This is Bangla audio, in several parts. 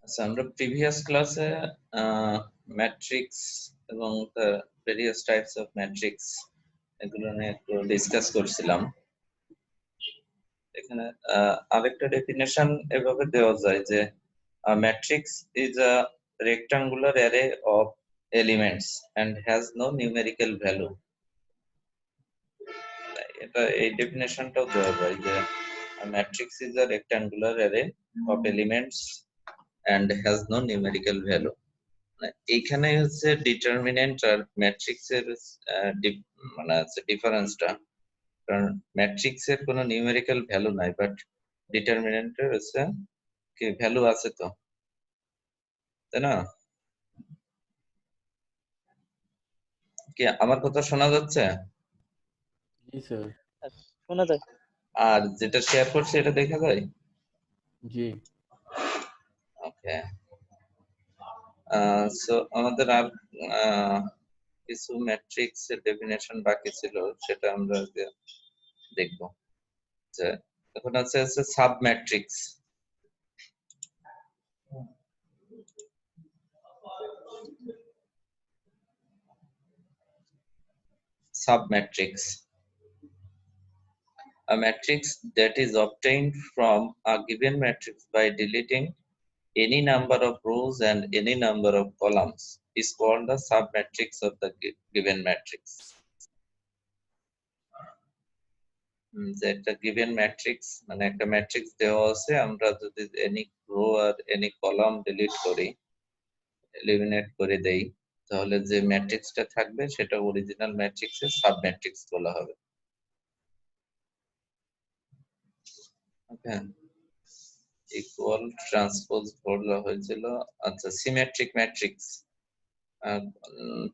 আচ্ছা, আমরা প্রিভিয়াস ক্লাসে ম্যাট্রিক্স এবং ভেরিয়াস টাইপস অফ ম্যাট্রিক্স এগুলো নিয়ে একটু ডিসকাস করছিলাম। এখানে আরেকটা ডেফিনেশন এভাবে দেওয়া যায় যে matrix is a rectangular array of elements and has no numerical value. এটা এই ডেফিনেশনটাও দেওয়া যায় যে matrix is a rectangular array of elements and has no numerical value. এইখানে হচ্ছে ডিটারমিনেন্ট আর ম্যাট্রিক্স এর মানে আছে ডিফারেন্সটা, কারণ ম্যাট্রিক্স এর কোনো নিউমেরিক্যাল ভ্যালু নাই, বাট ডিটারমিনেন্টের হচ্ছে কি ভ্যালু আছে, তো তাই না? কি আমার কথা শোনা যাচ্ছে? জি স্যার। শোনা যায়। আর যেটা শেয়ার করছি এটা দেখা যায়? জি। ওকে, সো আমাদের আর কিছু ম্যাট্রিক্স এর ডেফিনেশন বাকি ছিল, সেটা আমরা দেখব। যে এখন আছে sub matrix. Submatrix. A matrix that is obtained from a given matrix by deleting any number of rows and any number of columns is called the submatrix of the given matrix. যে একটা given matrix মানে একটা ম্যাট্রিক্স দেওয়া আছে, আমরা যদি any row আর any column delete করি, eliminate করে দেই, তাহলে যে ম্যাট্রিক্সটা থাকবে সেটা অরিজিনাল ম্যাট্রিক্সের সাবম্যাট্রিক্স বলা হবে। ওকে, ইকুয়াল ট্রান্সপোজ বলা হয়েছিল। আচ্ছা, সিমেট্রিক ম্যাট্রিক্স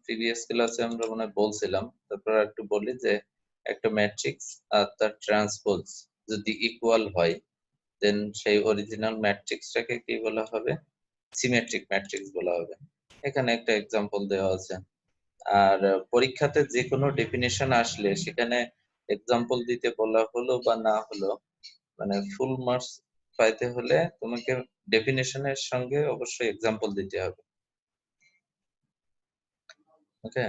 প্রিভিয়াস ক্লাসে আমরা মনে হয় বলছিলাম, তারপর একটু বলি যে একটা ম্যাট্রিক্স আর তার ট্রান্সপোজ যদি ইকুয়াল হয়, দেন সেই অরিজিনাল ম্যাট্রিক্সটাকে কি বলা হবে? সিমেট্রিক ম্যাট্রিক্স বলা হবে। এখানে একটা এক্সাম্পল দেওয়া আছে। আর পরীক্ষাতে যে কোনো ডেফিনেশন আসলে সেখানে এক্সাম্পল দিতে বলা হলো বা না হলো, মানে ফুল মার্কস পাইতে হলে তোমাকে ডেফিনেশনের সঙ্গে অবশ্যই এক্সাম্পল দিতে হবে। ওকে,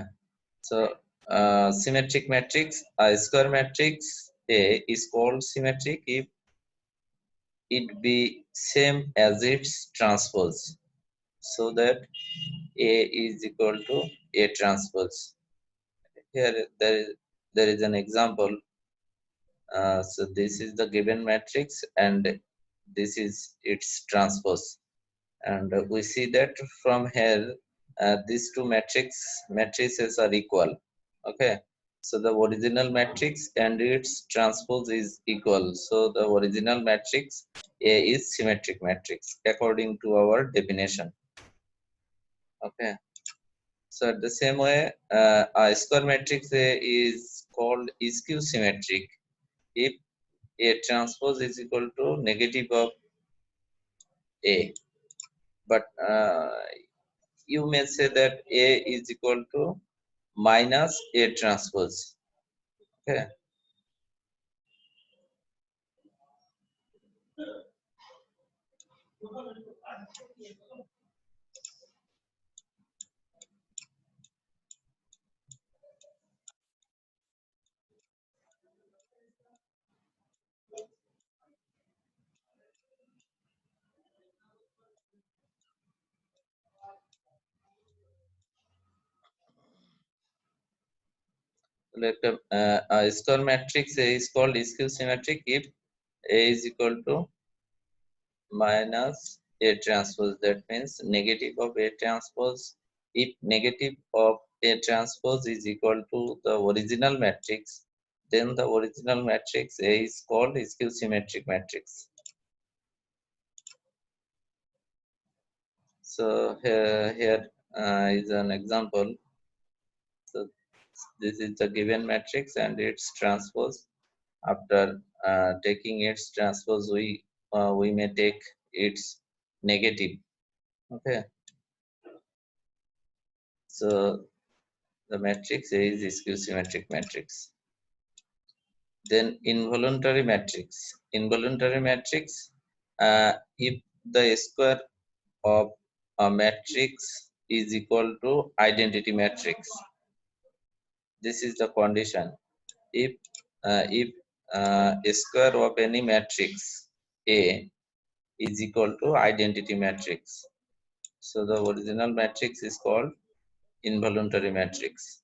so symmetric matrix, a square matrix A is called symmetric if it be same as its transpose, so that A is equal to A transpose. Here there is an example. So this is the given matrix and this is its transpose, and we see that from here these two matrices are equal. Okay, so the original matrix and its transpose is equal, so the original matrix A is symmetric matrix according to our definition. Okay, so the same way a square matrix A is called skew symmetric if A transpose is equal to negative of A, but you may say that A is equal to minus A transpose. Okay, like a square matrix A is called skew symmetric if A is equal to minus A transpose. That means negative of A transpose. If negative of A transpose is equal to the original matrix, then the original matrix A is called skew symmetric matrix. So here is an example. So this is the given matrix and its transpose. After taking its transpose, we may take its negative. Okay, so the matrix A is skew symmetric matrix. Then involuntary matrix. Involuntary matrix, if the square of a matrix is equal to identity matrix. This is the condition. If a square of any matrix A is equal to identity matrix, so the original matrix is called involuntary matrix.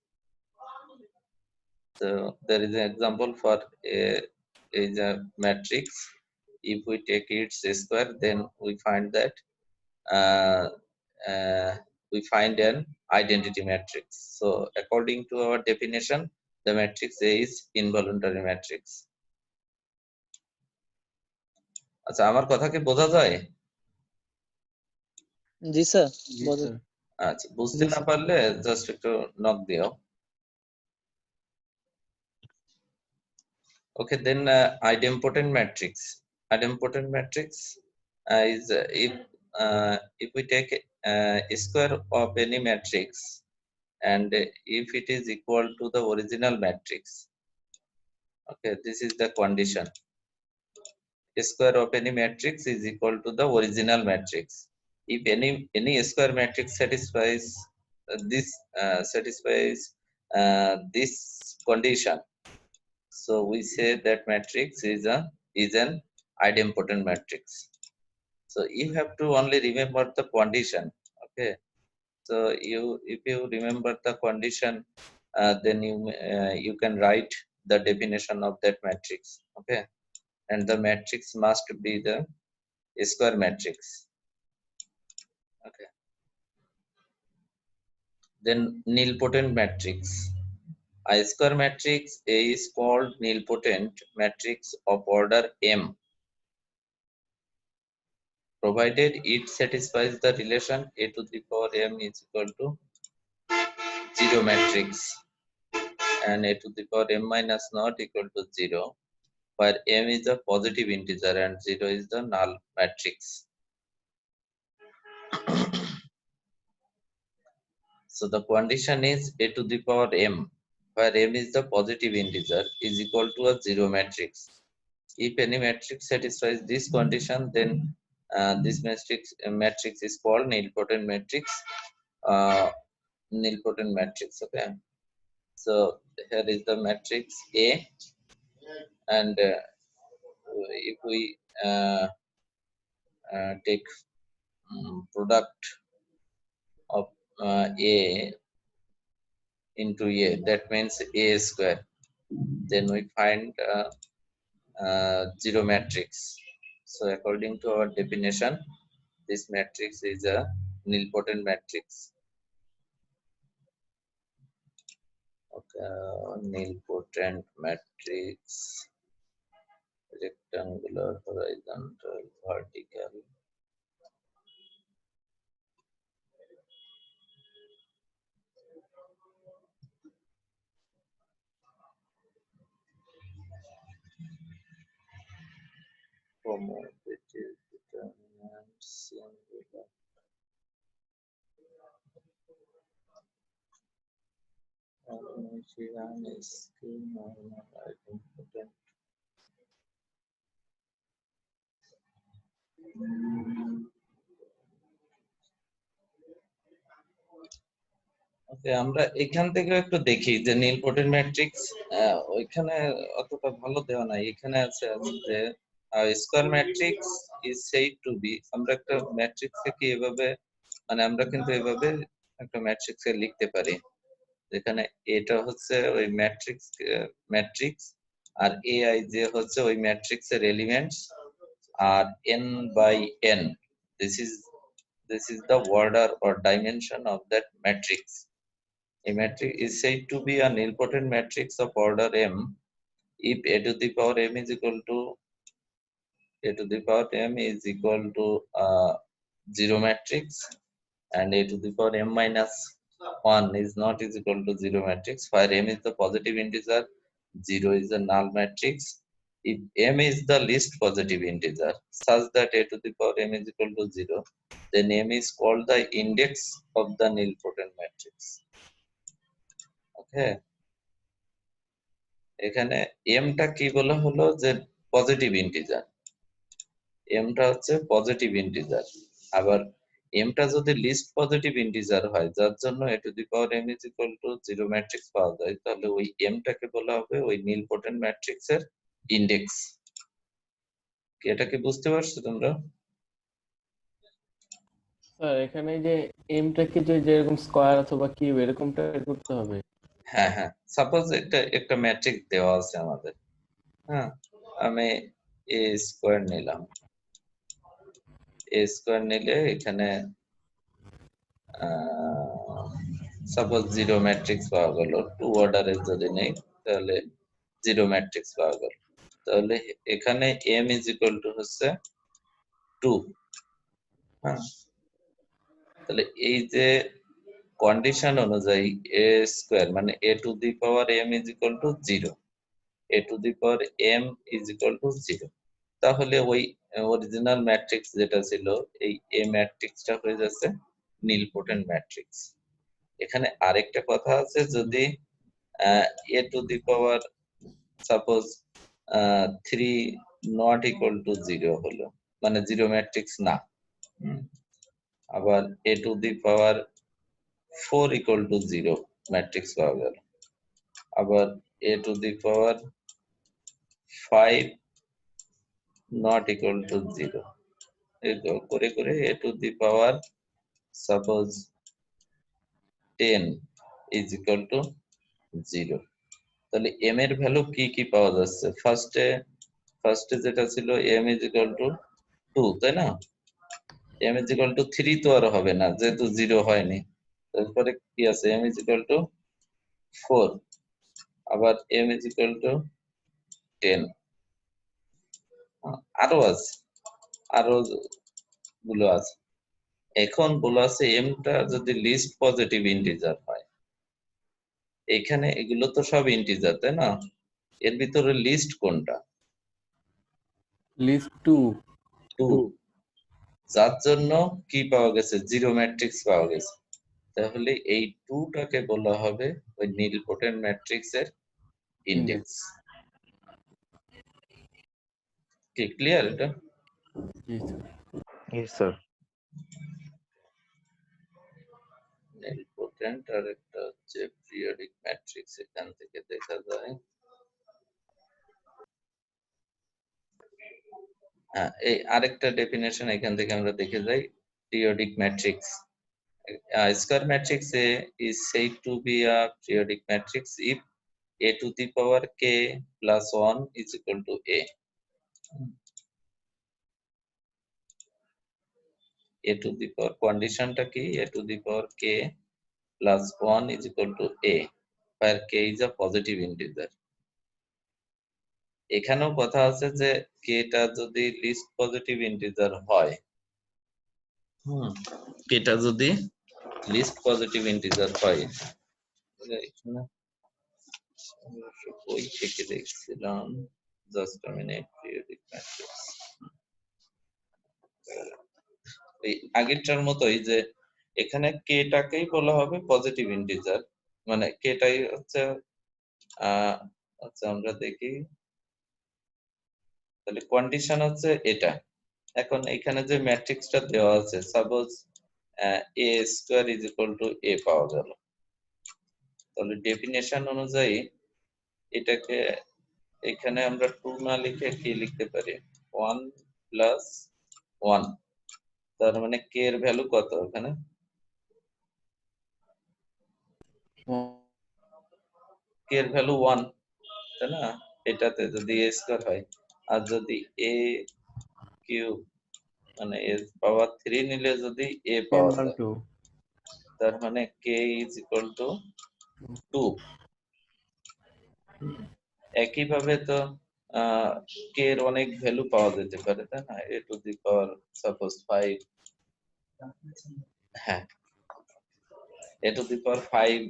So there is an example for a matrix. If we take its square, then we find that uh, uh, we find an identity matrix. So according to our definition, the matrix A is involuntary matrix. আচ্ছা, আমার কথা কি বোঝা যায়? জি স্যার, जी বলেন। सर। আচ্ছা, বুঝতে জি না স্যার। পারলে জাস্ট একটু নক দিও। Okay, then idempotent matrix. Idempotent matrix is if we take a square of any matrix and if it is equal to the original matrix. Okay, this is the condition. A square of any matrix is equal to the original matrix. If any square matrix satisfies this condition, so we say that matrix is an idempotent matrix. So you have to only remember the condition. Okay, so if you remember the condition, then you can write the definition of that matrix. Okay, and the matrix must be the square matrix. Okay, then nilpotent matrix. A square matrix A is called nilpotent matrix of order M, provided it satisfies the relation A to the power M is equal to 0 matrix and A to the power M minus naught equal to 0, where M is the positive integer and 0 is the null matrix. So the condition is A to the power M, where M is the positive integer, is equal to a 0 matrix. If any matrix satisfies this condition, then this matrix is called nilpotent matrix. Nilpotent matrix. Okay, so here is the matrix A, and if we take product of A into A, that means A square, then we find 0 matrix. So according to our definition, this matrix is a nilpotent matrix. Okay, nilpotent matrix, rectangular, horizontal, vertical. Commutative determinant, singular. Hermitian is normal idempotent. ওকে, আমরা এখান থেকে একটু দেখি যে নীলপটেন্ট ম্যাট্রিক্স ওইখানে অতটা ভালো দেওয়া নাই, এখানে আছে যে square matrix is said to be. আমরা একটা ম্যাট্রিক্স কে এভাবে, মানে আমরা কিন্তু এভাবে একটা ম্যাট্রিক্স এ লিখতে পারি, যেখানে এটা হচ্ছে ওই ম্যাট্রিক্স আর ai যে হচ্ছে ওই ম্যাট্রিক্স এর এলিমেন্টস, আর n by n, this is the order or dimension of that matrix. A matrix is said to be a nilpotent matrix of order m if a to the power m is equal to 0 matrix and a to the power m minus 1 is not is equal to 0 matrix, where m is the positive integer, 0 is the null matrix. If m is the least positive integer such that a to the power m is equal to 0, then m is called the index of the nilpotent matrix. Okay, এখানে m টা কি বলা হলো যে পজিটিভ ইন্টিজার, m টা হচ্ছে পজিটিভ ইন্টিজার, আবার এমটা যদি লিস্ট পজিটিভ ইন্টিজার হয় যার জন্য a two the power m is equal two 0 matrix পাওয়া যায়, তাহলে ওই এমটাকে বলা হবে ওই নীলপটেন্ট ম্যাট্রিক্সের ইন্ডেক্স। এটা কি বুঝতে পারছো তোমরা? স্যার এখানে যে এমটাকে যে যেরকম স্কয়ার অথবা কিউব এরকমটা করতে হবে। হ্যাঁ হ্যাঁ, সাপোজ একটা ম্যাট্রিক্স দেওয়া আছে আমাদের। হ্যাঁ, আমি এ স্কোয়ার নিলাম। এ স্কোয়ার নিলে এখানে সাপোজ 0 ম্যাট্রিক্স পাওয়া গেল, 2 অর্ডারের যদি নেই তাহলে 0 ম্যাট্রিক্স পাওয়া গেল। তাহলে এখানে m ইজ ইকুয়াল টু হচ্ছে 2। হ্যাঁ, তাহলে এই যে কন্ডিশন অনুযায়ী a স্কোয়ার মানে a two the power m is equal two 0, a two the power m is equal two 0, তাহলে ওই অরিজিনাল ম্যাট্রিক্স যেটা ছিল এই a ম্যাট্রিক্সটা হয়ে যাচ্ছে নীলপটেন্ট ম্যাট্রিক্স। এখানে আরেকটা কথা আছে, যদি a two the power suppose 3 not equal to 0 হলো, মানে 0 ম্যাট্রিক্স না। আবার a two the power 4 equal to 0 matrix পাওয়া গেল। আবার a two the power 5 not equal to 0, এরকম করে করে a two the power suppose 10 is equal two 0। তাহলে m এর ভ্যালু কি কি পাওয়া যাচ্ছে? ফার্স্টে যেটা ছিল m ইজ ইকুয়াল টু 2, তাই না? m ইজ ইকুয়াল টু 3 তো আর হবে না যেহেতু 0 হয়নি। তারপরে কি আছে? m ইজ ইকুয়াল টু 4, আবার m ইজ ইকুয়াল টু 10, আরো আছে, আরো গুলো আছে। এখন বলা আছে এমটা যদি লিস্ট পজিটিভ ইন্টিজার হয়, এখানে এগুলো তো সব ইন্টিজার, তাই না? এর ভিতরে লিস্ট কোনটা? লিস্ট 2। 2, যার জন্য কি পাওয়া গেছে? 0 ম্যাট্রিক্স পাওয়া গেছে। তাহলে এই 2টাকে বলা হবে ওই নীলপটেন্ট ম্যাট্রিক্স এর ইন্ডেক্স। কি ক্লিয়ার এটা? জি স্যার। Yes, sir. নীলপটেন্ট আর একটা হচ্ছে পিরিয়ডিক ম্যাট্রিক্স, এখান থেকে দেখা যায়। হ্যাঁ, এই আরেকটা ডেফিনেশন এখান থেকে আমরা দেখে যাই। Periodic matrix, a square matrix A is said to be a periodic matrix if a to the power k plus 1 is equal to a. a to the power condition টা কি? a to the power k plus 1 is equal to a, where k is a positive integer. এখানেও কথা আছে যে k টা যদি লিস্ট পজিটিভ ইন্টিজার হয়, k টা যদি লিস্ট পজিটিভ ইন্টিজার হয়, এখানে বই থেকে দেখছিলাম, just a minute. Periodic matrix এই আগেরটার মতোই, যে এখানে কে টাকেই বলা হবে পজিটিভ ইন্টিজার, মানে কে টাই হচ্ছে আচ্ছা আমরা দেখি, তাহলে কন্ডিশন হচ্ছে এটা। এখন এখানে যে ম্যাট্রিক্সটা দেওয়া আছে, suppose a square is equal two a পাওয়া গেল, তাহলে ডেফিনেশন অনুযায়ী এটাকে এখানে আমরা 2 না লিখে কি লিখতে পারি? 1 প্লাস 1, তার মানে কে এর ভ্যালু কত এখানে? কে এর ভ্যালু 1, তাই না? এটাতে যদি a স্কয়ার হয়, আর যদি a কিউব মানে a পাওয়ার 3 নিলে যদি a পাওয়া যায়, 2। তার মানে k ইজ ইকুয়াল টু 2। একইভাবে তো k এর অনেক ভ্যালু পাওয়া যেতে পারে, তাই না? a two the power suppose 5, হ্যাঁ, a two the power 5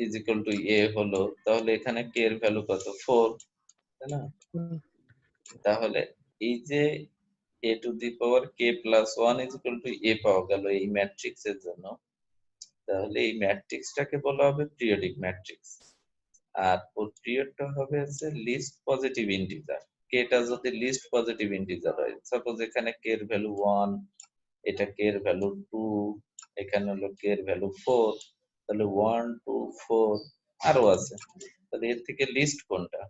is equal two a হলো, তাহলে এখানে k এর ভ্যালু কত? 4, তাই না? তাহলে এই যে a two the power k plus 1 is equal two a পাওয়া গেল এই ম্যাট্রিক্স এর জন্য, তাহলে এই ম্যাট্রিক্সটাকে বলা হবে পিরিয়ডিক ম্যাট্রিক্স। আর ওর পিরিয়ডটা হবে হচ্ছে লিস্ট পজিটিভ ইন্টিজার। k টা যদি লিস্ট পজিটিভ ইন্টিজার হয়, সাপোজ এখানে k এর ভ্যালু 1, এটা কে এর ভ্যালু 2, এখানে হলো কে এর ভ্যালু 4, তাহলে 1 2 4 আরো আছে, তাহলে এর থেকে লিস্ট কোনটা?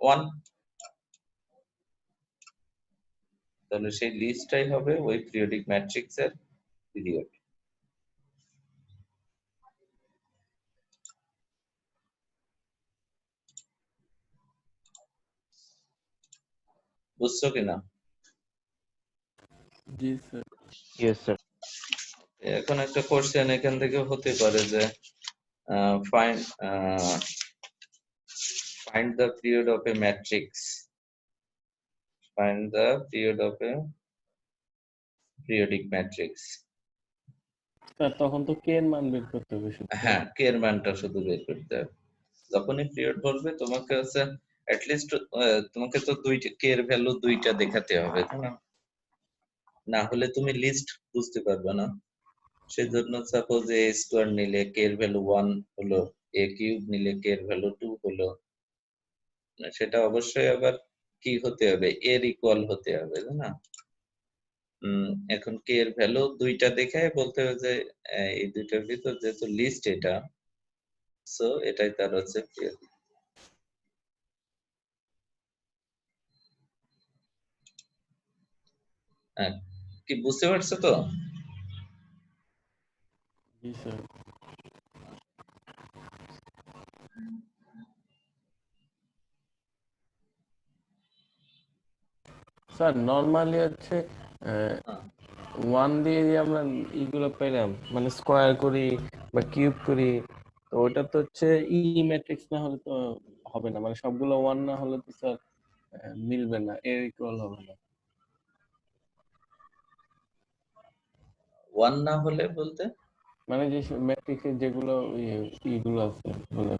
1, তাহলে সেই লিস্টটাই হবে ওই পিরিয়ডিক ম্যাট্রিক্স এর পিরিয়ড। বুঝছো কিনা? জি স্যার। Yes, sir. এখন একটা কোশ্চেন এখান থেকে হতে পারে যে find find the period of a matrix, find the period of a periodic matrix। Sir তখন তো কে এর মান বের করতে হবে শুধু। হ্যাঁ, কে এর মানটা শুধু বের করতে হবে। যখনই পিরিয়ড বলবে তোমাকে হচ্ছে অ্যাটলিস্ট তোমাকে তো দুইটা কে এর ভ্যালু দুইটা দেখাতে হবে, তাই না? না হলে তুমি লিস্ট বুঝতে পারবে না। সেজন্য সাপোজ এ স্কোয়ার নিলে কে এর ভ্যালু 1 হলো, এ কিউব নিলে কে এর ভ্যালু 2 হলো, সেটা অবশ্যই আবার কি হতে হবে, এর ইকুয়াল হতে হবে, তাই না? এখন কে এর ভ্যালু দুইটা দেখে বলতে হবে যে এই দুইটার ভিতর যেহেতু লিস্ট এটা, সো এটাই তার হচ্ছে period। হ্যাঁ, কি বুঝতে পারছো তো? জি স্যার। স্যার নরমালি হচ্ছে হ্যাঁ, 1 দিয়ে যে আমরা ইগুলো পেলাম মানে স্কোয়ার করি বা কিউব করি, তো ওটা তো হচ্ছে ই ম্যাট্রিক্স না হলে তো হবে না, মানে সবগুলো 1 না হলে তো স্যার মিলবে না, এর ইকুয়াল হবে না। 1 না হলে বলতে মানে যে ম্যাট্রিক্সের যেগুলো ইগুলো আছে মানে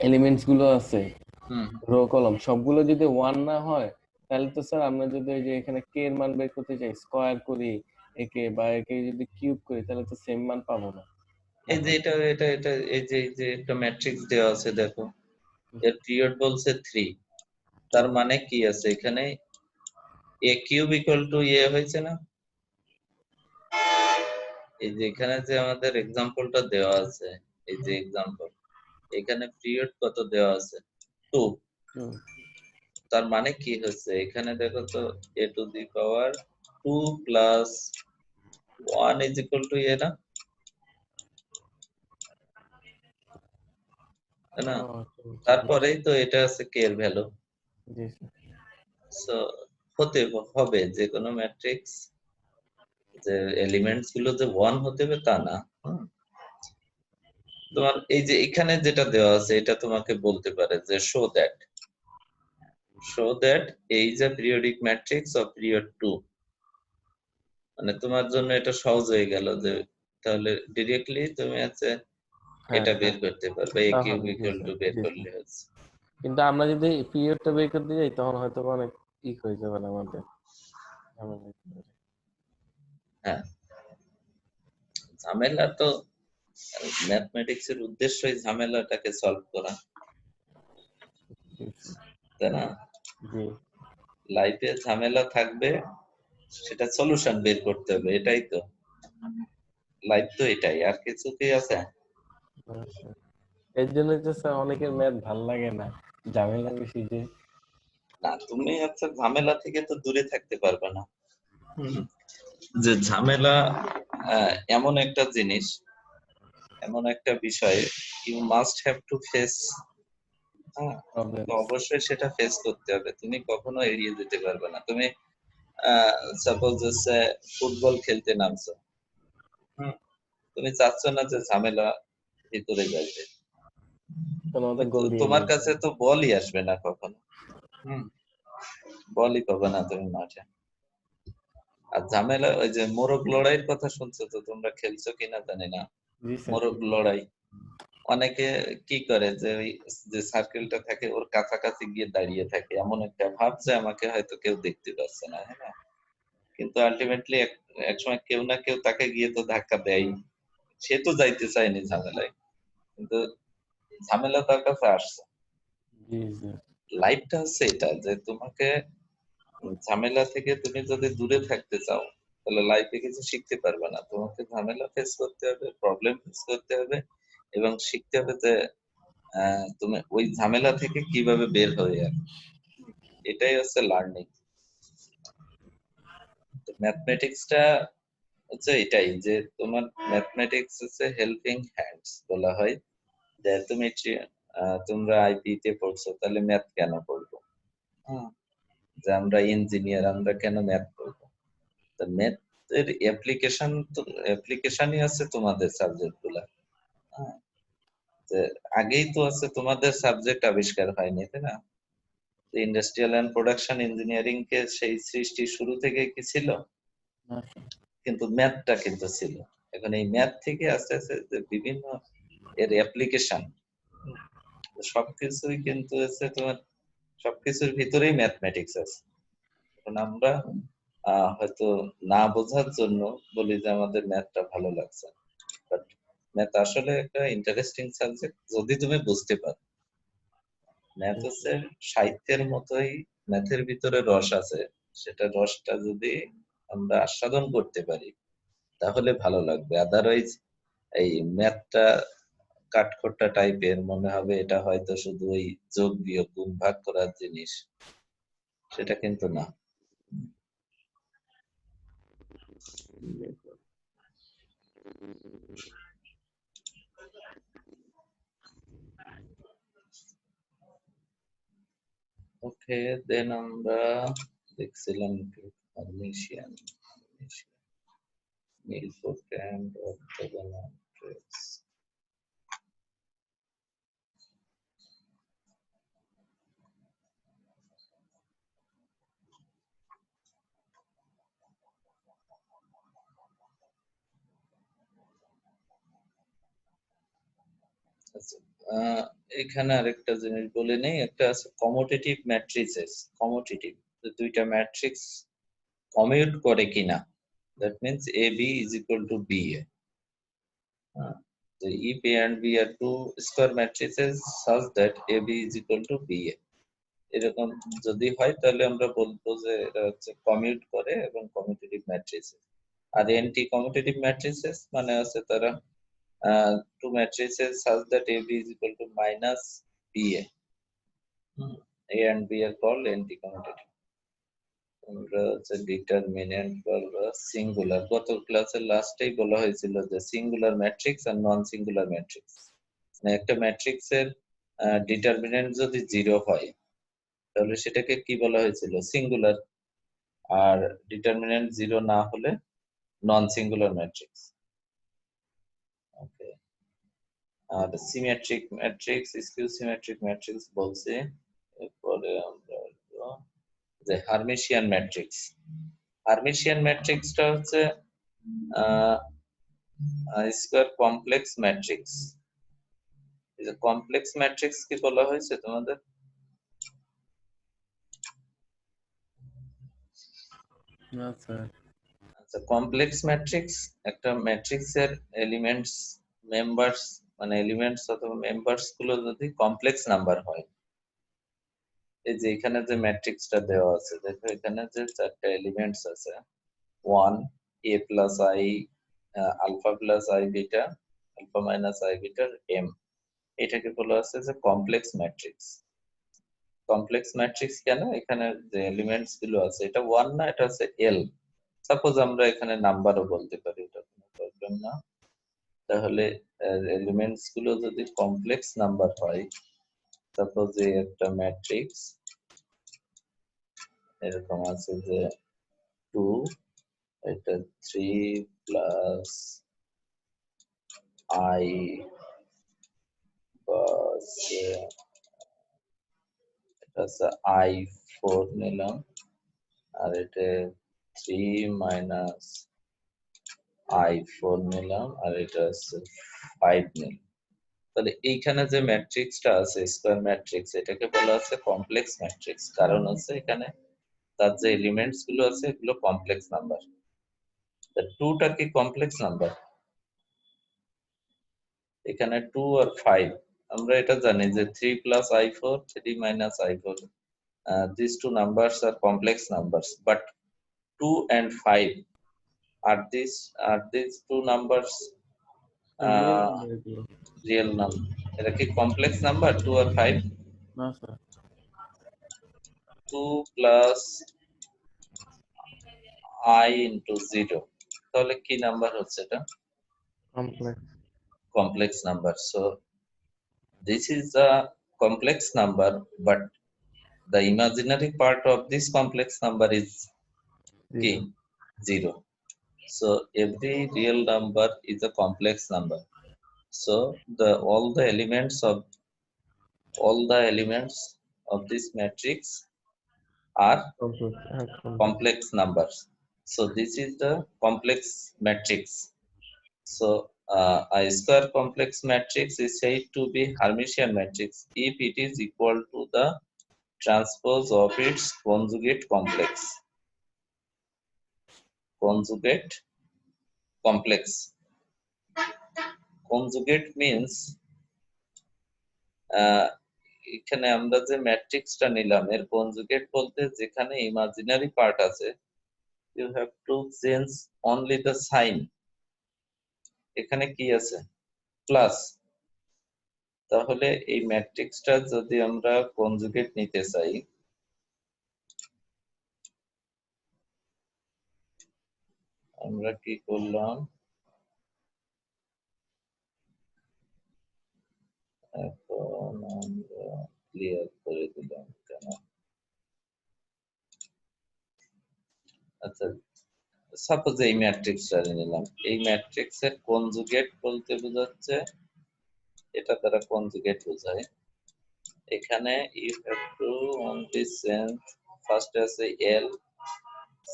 এলিমেন্টস গুলো আছে, হুম রো কলাম সবগুলো যদি 1 না হয়, তাহলে তো স্যার আমরা যদি ওই যে এখানে কে এর মান বের করতে চাই, স্কোয়ার করি একে বা একে যদি কিউব করি, তাহলে তো সেম মান পাবো না। এই যে এটা এই যে একটা ম্যাট্রিক্স দেওয়া আছে দেখো, এর পিরিয়ড বলছে 3, তার মানে কি আছে এখানে, এ কিউব ইকুয়াল টু এ হয়েছে না? এই যে এখানে যে আমাদের এক্সাম্পলটা দেওয়া আছে, এই যে এক্সাম্পল, এখানে পিরিয়ড কত দেওয়া আছে? 2। হুম। তার মানে কি হচ্ছে এখানে দেখো তো, A to the power 2 plus 1 is equal to A না, তাই না? ও, আচ্ছা, আচ্ছা, তারপরেই তো এটা আছে কে এর ভ্যালু। জি স্যার। সো হতে হবে যে কোনো ম্যাট্রিক্স যে এলিমেন্টস গুলো যে 1 হতে হবে তা না। তোমার এই যে এখানে যেটা দেওয়া আছে এটা তোমাকে বলতে পারে যে শো দ্যাট এই যে পিরিয়ডিক ম্যাট্রিক্স অফ পিরিয়ড 2, মানে তোমার জন্য এটা সহজ হয়ে গেল যে তাহলে ডিরেক্টলি তুমি আছে হ্যাঁ এটা বের হ্যাঁ, করতে পারবে, এ কিউব তাহলে জি ইকুয়াল টু স্যার, বের জি করলে স্যার। হচ্ছে। কিন্তু আমরা যদি পিরিয়ডটা বের করতে যাই তখন হয়তো অনেক হয়ে যাবে না আমাদের, ঝামেলা হতে পারে। হ্যাঁ, ঝামেলা তো, ম্যাথমেটিক্স এর উদ্দেশ্যই ঝামেলাটাকে সলভ করা, জি স্যার। তাই না? জি। লাইফে ঝামেলা থাকবে, সেটা সলিউশন বের করতে হবে, এটাই তো লাইফ, তো এটাই, আর কিছু কি আছে? আচ্ছা। এর জন্যই তো স্যার অনেকের ম্যাথ ভাল লাগে না, ঝামেলা বেশি যে। না, তুমি হচ্ছে ঝামেলা থেকে তো দূরে থাকতে পারবে না। যে ঝামেলা এমন একটা জিনিস, এমন একটা বিষয়, you must have to face. হ্যাঁ, তো প্রবলেমস। অবশ্যই সেটা ফেস করতে হবে, তুমি কখনো এড়িয়ে যেতে পারবে না। তুমি সাপোজ হচ্ছে ফুটবল খেলতে নামছো, হুম, তুমি চাচ্ছ না যে ঝামেলা ভিতরে যাইতে, আমাদের কিন্তু গোল দিয়ে তোমার দিই কাছে স্যার। তো বলই আসবে না কখনো, হুম, বলই পাবে না তুমি মাঠে। আর ঝামেলা ওই যে মোরগ লড়াইয়ের কথা শুনছো তো, তোমরা খেলছো কিনা জানি না, জি স্যার, মোরগ খেলি। লড়াই। অনেকে কি করে যে ওই যে সার্কেলটা থাকে ওর কাছাকাছি গিয়ে দাঁড়িয়ে থাকে, এমন একটা ভাব যে আমাকে হয়তো কেউ দেখতে পাচ্ছে না, হ্যাঁ না? কিন্তু আলটিমেটলি এক সময় কেউ না কেউ তাকে গিয়ে তো ধাক্কা দেয়, সে তো যাইতে চায়নি ঝামেলায়, কিন্তু ঝামেলা তার কাছে আসছে। জি স্যার। লাইফটা হচ্ছে এটা যে তোমাকে ঝামেলা থেকে তুমি যদি দূরে থাকতে চাও, তাহলে লাইফে কিছু শিখতে পারবে না। তোমাকে ঝামেলা ফেস করতে হবে, প্রবলেম ফেস করতে হবে এবং শিখতে হবে যে তুমি ওই ঝামেলা থেকে কিভাবে বের হয়ে যাবে। এটাই হচ্ছে লার্নিং। ম্যাথমেটিক্সটা হচ্ছে এটাই যে তোমার ম্যাথমেটিক্স হচ্ছে হেল্পিং হ্যান্ডস বলা হয়। যে তুমি তোমরা আইপি তে পড়ছো, তাহলে ম্যাথ কেন পড়বো? হ্যাঁ, যে আমরা ইঞ্জিনিয়ার, আমরা কেন ম্যাথ পড়বো? তো ম্যাথ এর অ্যাপ্লিকেশন তো অ্যাপ্লিকেশনই আছে তোমাদের সাবজেক্ট গুলা। হ্যাঁ, যে আগেই তো আছে, তোমাদের সাবজেক্ট আবিষ্কার হয়নি, তাই না? ইন্ডাস্ট্রিয়াল এন্ড প্রোডাকশন ইঞ্জিনিয়ারিং কে সেই সৃষ্টি শুরু থেকে কি ছিল? কিন্তু ম্যাথটা কিন্তু ছিল। এখন এই ম্যাথ থেকে আস্তে আস্তে যে বিভিন্ন এর অ্যাপ্লিকেশন, সবকিছুই কিন্তু হচ্ছে তোমার, সবকিছুর ভিতরেই ম্যাথমেটিক্স আছে। এখন আমরা হয়তো না বোঝার জন্য বলি যে আমাদের ম্যাথটা ভালো লাগছে, বাট ম্যাথ আসলে একটা ইন্টারেস্টিং সাবজেক্ট যদি তুমি বুঝতে পারো। ম্যাথ হচ্ছে সাহিত্যের মতোই, ম্যাথের ভিতরে রস আছে, সেটা রসটা যদি আমরা আস্বাদন করতে পারি তাহলে ভালো লাগবে। আদারওয়াইজ এই ম্যাথটা কাঠখোট্টা টাইপের মনে হবে, এটা হয়তো শুধু ওই যোগ বিয়োগ গুণ ভাগ করার জিনিস, সেটা কিন্তু না। ওকে, দেন আমরা দেখছিলাম হার্মিশিয়ান, মিলফোর্ড এন্ড অর্থোগোনাল ট্রেস। আচ্ছা, এখানে আরেকটা জিনিস বলে নেই, একটা আছে কমোটেটিভ ম্যাট্রিসেস। কমোটেটিভ, দুইটা ম্যাট্রিক্স কমিউট করে কিনা, that means A B is equal to B A. So if A and B are two square matrices such that AB is equal to BA, এরকম যদি হয় তাহলে আমরা বলবো যে এটা হচ্ছে কমিউট করে এবং কমিউটেটিভ ম্যাট্রিসেস। আর এন্টি কমিউটেটিভ ম্যাট্রিসেস মানে আছে তারা two matrices such that AB is equal to minus BA. A and B are called anti commutative. আমরা হচ্ছে ডিটারমিনেন্ট বলবো সিঙ্গুলার। গত ক্লাসের লাস্টেই বলা হয়েছিল যে সিঙ্গুলার ম্যাট্রিক্স আর নন সিঙ্গুলার ম্যাট্রিক্স, মানে একটা ম্যাট্রিক্স এর ডিটারমিনেন্ট যদি 0 হয় তাহলে সেটাকে কি বলা হয়েছিল? সিঙ্গুলার। আর ডিটারমিনেন্ট 0 না হলে নন সিঙ্গুলার ম্যাট্রিক্স। ওকে, আর symmetric matrix, skew symmetric matrix বলছে। এরপরে আমরা যে হার্মিশিয়ান ম্যাট্রিক্স। হার্মিশিয়ান ম্যাট্রিক্সটা হচ্ছে স্কয়ার কমপ্লেক্স ম্যাট্রিক্স। এই যে কমপ্লেক্স ম্যাট্রিক্স কি বলা হয়েছে তোমাদের? না স্যার। আচ্ছা, কমপ্লেক্স ম্যাট্রিক্স একটা ম্যাট্রিক্সের এলিমেন্টস, মেম্বারস, মানে এলিমেন্টস অথবা মেম্বারস গুলো যদি কমপ্লেক্স নাম্বার হয়। এই যে এখানে যে ম্যাট্রিক্সটা দেওয়া আছে, দেখো এখানে যে চারটা এলিমেন্টস আছে, 1 a plus i, alpha plus i beta, alpha minus i বিটার m, এটাকে বলা আছে যে কমপ্লেক্স ম্যাট্রিক্স। কমপ্লেক্স ম্যাট্রিক্স কেন? এখানে যে এলিমেন্টস গুলো আছে এটা 1 না, এটা হচ্ছে l। সাপোজ আমরা এখানে নাম্বারও বলতে পারি, এটা কোনো প্রবলেম না। তাহলে এলিমেন্টস গুলো যদি কমপ্লেক্স নাম্বার হয়, সাপোজ এই একটা ম্যাট্রিক্স এরকম আছে যে 2, এটা 3 প্লাস i প্লাস এটা হচ্ছে i4 নিলাম, আর এটা 3 মাইনাস i4 নিলাম, আর এটা হচ্ছে 5 নিলাম। তাহলে এইখানে যে ম্যাট্রিক্সটা আছে স্কয়ার ম্যাট্রিক্স, এটাকে বলা হচ্ছে কমপ্লেক্স ম্যাট্রিক্স। কারণ হচ্ছে এখানে তার যে এলিমেন্টস গুলো আছে এগুলো কমপ্লেক্স নাম্বার। তা 2টা কি কমপ্লেক্স নাম্বার? এখানে 2 আর 5, আমরা এটা জানি যে 3 plus i4, 3 minus i4, these two numbers are complex numbers, but 2 and 5 Are these two numbers real uh, number এগুলো real number? এটা কি complex number 2 or 5? না স্যার 2 plus I into 0, তাহলে কি নাম্বার হচ্ছে এটা? Complex Complex number. So this is a complex number, but the imaginary part of this complex number is zero k 0. So every real number is a complex number. So all the elements of this matrix are complex হ্যাঁ complex complex numbers. So this is the complex matrix. So a square complex matrix is said to be Hermitian matrix if it is equal to the transpose of its conjugate complex. Conjugate complex. Conjugate means এখানে আমরা যে ম্যাট্রিক্সটা নিলাম এর কনজুগেট বলতে যেখানে ইমাজিনারি পার্ট আছে you have to change only the sign. এখানে কি আছে প্লাস, তাহলে এই ম্যাট্রিক্সটা যদি আমরা কনজুগেট নিতে চাই আমরা কি করলাম, এখন আমরা ক্লিয়ার করে দিলাম কেন। আচ্ছা, সাপোজ এই ম্যাট্রিক্সটা নিলাম, এই ম্যাট্রিক্সের কনজুগেট বলতে বোঝাচ্ছে এটা দ্বারা কনজুগেট বোঝায় এখানে you have to only change first আছে এল,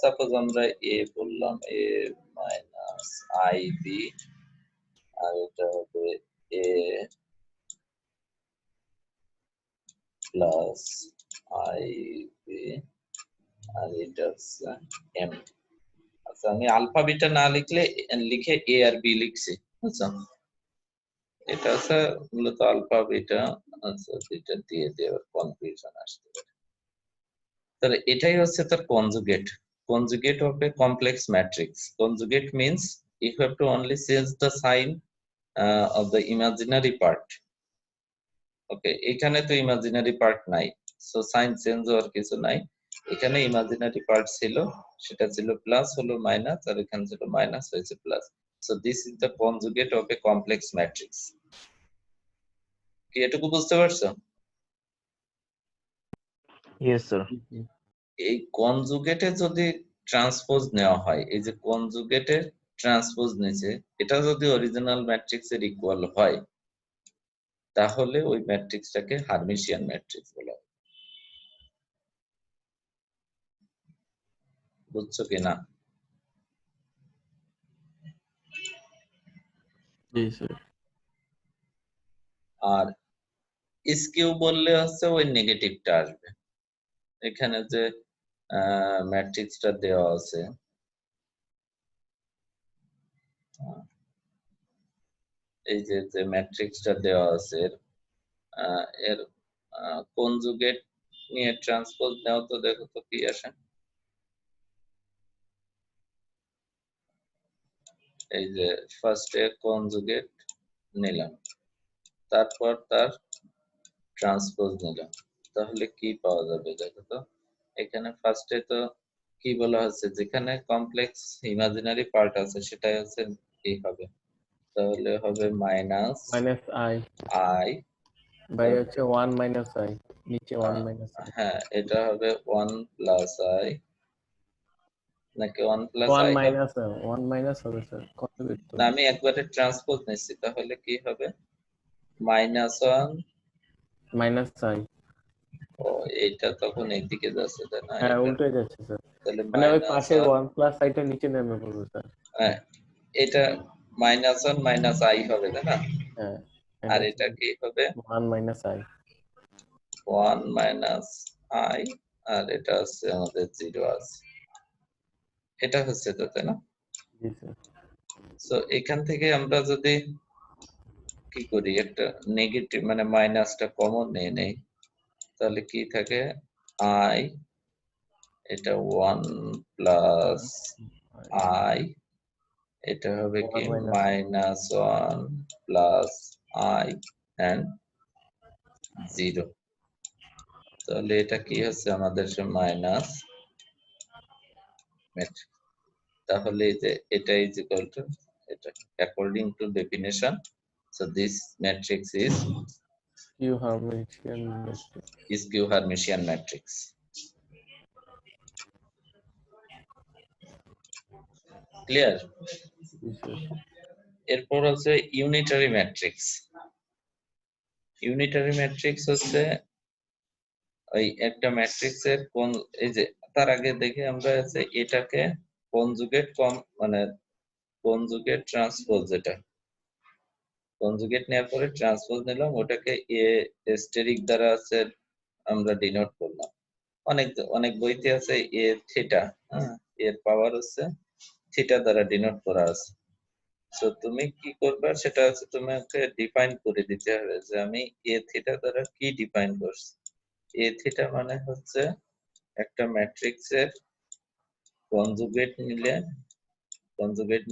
সাপোজ আমরা এ বললাম এ মাইনাস আই বি, আর এটা হবে এ প্লাস আই বি, আর এটা হচ্ছে এম। আচ্ছা, আমি আলফা বিটা না লিখে এ আর বি লিখছি, আচ্ছা এটা হচ্ছে মূলত আলফা বিটা। আচ্ছা, এটা দিয়ে দেওয়ার কনফিউশন আসতে পারে। তাহলে এটাই হচ্ছে তার conjugate. Conjugate of a complex matrix. Conjugate means you have to only change the sign of the imaginary part. Okay, এখানে তো imaginary part নাই, so sign change হওয়ার কিছু নাই। এখানে imaginary part ছিল, সেটা ছিল প্লাস হলো মাইনাস, আর এখানে ছিল মাইনাস হয়েছে plus. So this is the conjugate of a complex matrix. কি এটুকু বুঝতে পারছো? Yes, sir. এই কনজুগেটে যদি ট্রান্সপোজ নেওয়া হয়, এই যে কনজুগেটের ট্রান্সপোজ নিচে, এটা যদি অরিজিনাল ম্যাট্রিক্সের ইকুয়াল হয় তাহলে ওই ম্যাট্রিক্সটাকে হার্মিশিয়ান ম্যাট্রিক্স বলা হয়। বুঝছো কিনা? জি স্যার আর স্কিউ বললে হচ্ছে ওই নেগেটিভটা আসবে। এখানে যে ম্যাট্রিক্সটা দেওয়া আছে, এই যে ম্যাট্রিক্সটা দেওয়া আছে এর কনজুগেট নিয়ে ট্রান্সপোজ নেওয়া, তো দেখো তো কি আসে। এই যে ফার্স্টে কনজুগেট নিলাম, তারপর তার ট্রান্সপোজ নিলাম, তাহলে কি পাওয়া যাবে দেখো তো। এখানে ফার্স্টে তো কি বলা হচ্ছে, যেখানে কমপ্লেক্স ইমাজিনারি পার্ট আছে সেটাই হচ্ছে কি হবে, তাহলে হবে minus minus i i, by হচ্ছে 1 মাইনাস আই, নিচে 1 মাইনাস আই, হ্যাঁ এটা হবে 1 প্লাস আই, নাকি 1 প্লাস 1 আই হবে? মাইনাস 1 মাইনাস হবে স্যার, কনজুগেট তো না, আমি একবারে ট্রান্সপোজ নিচ্ছি, তাহলে কি হবে মাইনাস 1, মাইনাস আই। ও এইটা তখন এইদিকে যাচ্ছে তাই না, হ্যাঁ এটা উল্টে যাচ্ছে স্যার, তাহলে মানে ওই মাইনাস পাশের 1 প্লাস আইটা নিচে নেমে পড়বে স্যার। হ্যাঁ এটা মাইনাস 1 মাইনাস আই হবে তাই না, হ্যাঁ আর এটা কি হবে 1 মাইনাস আই। 1 মাইনাস আই, আর এটা হচ্ছে আমাদের 0 আছে, এটা হচ্ছে তো তাই না। জি স্যার সো এখান থেকে আমরা যদি কি করি, একটা নেগেটিভ মানে মাইনাসটা কমন নিয়ে নেই, তাহলে কি থাকে আই, এটা 1 প্লাস আই এটা হবে কি 1 minus -1 প্লাস I and 0। তাহলে এটা কি হচ্ছে আমাদের মাইনাস ম্যাট্রিক্স। তাহলে এই যে এটা ইজ ইকুয়াল টু এটা according to definition, so this matrix Q Hermitian matrix. is Q Hermitian matrix। Clear? Yes, sir. এরপর হচ্ছে ইউনিটারি ম্যাট্রিক্স। ইউনিটারি ম্যাট্রিক্স হচ্ছে ওই একটা ম্যাট্রিক্সের কোন, এই যে তার আগে দেখে আমরা হচ্ছে এটাকে কনজুগেট মানে কনজুগেট ট্রান্সপোজ, যেটা কনজুগেট নেওয়ার পরে ট্রান্সপোজ নিলাম, ওটাকে এ স্টেরিক দ্বারা আছে আমরা ডিনোট করলাম। অনেক অনেক বইতে আছে এ থিটা, হ্যাঁ, এর পাওয়ার হচ্ছে থিটা দ্বারা ডিনোট করা আছে। সো তুমি কি করবে সেটা হচ্ছে তোমাকে ডিফাইন করে দিতে হবে যে আমি এ থিটা দ্বারা কি ডিফাইন করছি। এ থিটা মানে হচ্ছে একটা ম্যাট্রিক্সের কনজুগেট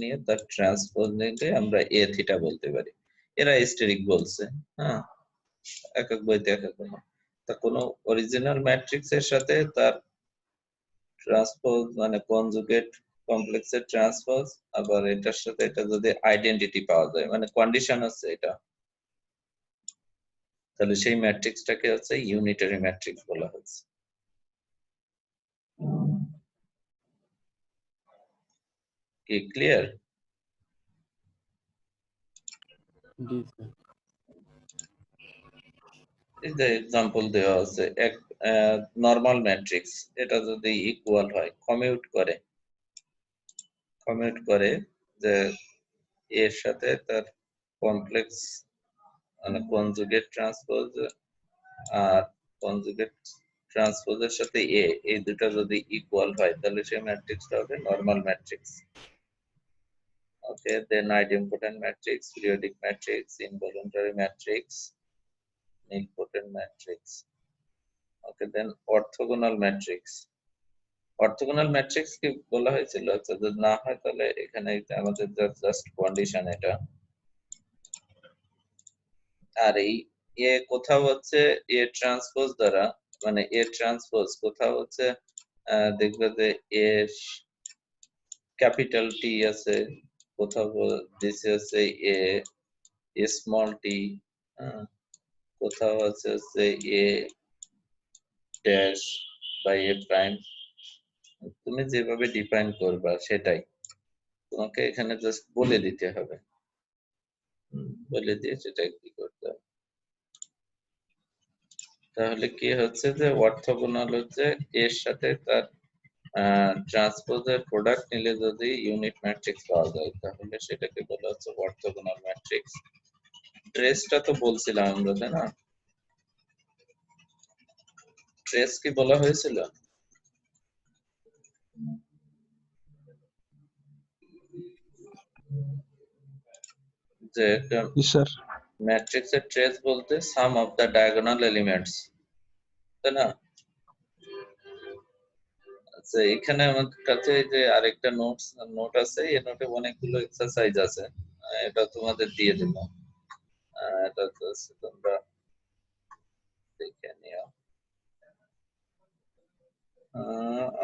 নিয়ে তার ট্রান্সপোজ নিলে আমরা এ থিটা বলতে পারি। এরা স্টেরিক বলছে, হ্যাঁ, এক এক বইতে এক এক রকম। তা কোনো অরিজিনাল ম্যাট্রিক্স এর সাথে তার ট্রান্সপোজ মানে কনজুগেট কমপ্লেক্সের ট্রান্সপোজ, আবার এটার সাথে এটা যদি আইডেন্টিটি পাওয়া যায় মানে কন্ডিশন হচ্ছে এটা, তাহলে সেই ম্যাট্রিক্সটাকে হচ্ছে ইউনিটারি ম্যাট্রিক্স বলা হচ্ছে। কি ক্লিয়ার? Yes, sir. এই যে এক্সাম্পল দেওয়া আছে, এক নরমাল ম্যাট্রিক্স, এটা যদি ইকুয়াল হয় কমিউট করে যে এর সাথে তার কমপ্লেক্স মানে কনজুগেট ট্রান্সপোজ আর কনজুগেট ট্রান্সপোজের সাথে এ, এই দুটো যদি ইকুয়াল হয় তাহলে সেই ম্যাট্রিক্সটা হবে নরমাল ম্যাট্রিক্স। ওকে, দেন idempotent matrix, periodic matrix, involuntary matrix, nilpotent matrix। ওকে, দেন orthogonal matrix। অর্থোগোনাল ম্যাট্রিক্স কি বলা হয়েছিল? আচ্ছা, যদি না হয় তাহলে এখানে আমাদের জাস্ট কন্ডিশন এটা। আর এই এ কোথাও হচ্ছে এ ট্রান্সপোজ দ্বারা মানে এ ট্রান্সপোজ কোথাও হচ্ছে দেখবে যে এ ক্যাপিটাল টি আছে, কোথাও দিছে হচ্ছে এ স্মল টি, কোথাও আছে হচ্ছে এ ড্যাশ বা এ প্রাইম। তুমি যেভাবে ডিফাইন করবা সেটাই তোমাকে এখানে জাস্ট বলে দিতে হবে, বলে দিয়ে সেটা কি করতে হবে। তাহলে কি হচ্ছে যে অর্থোগোনাল হচ্ছে এর সাথে তার ট্রান্সপোজের প্রোডাক্ট নিলে যদি ইউনিট ম্যাট্রিক্স পাওয়া যায় তাহলে সেটাকে বলা হচ্ছে অর্থোগোনাল ম্যাট্রিক্স। ট্রেসটা তো বলছিলাম আমরা, তাই না? ট্রেস কি বলা হয়েছিল? যে স্যার ম্যাট্রিক্সের ট্রেস বলতে সাম অফ দ্য ডায়াগোনাল এলিমেন্টস, তাই না? আচ্ছা, এখানে আমার কাছে এই যে আরেকটা নোট আছে, এই নোটে অনেকগুলো এক্সারসাইজ আছে, এটা তোমাদের দিয়ে দিলাম। এটা তোমরা দেখে নিও।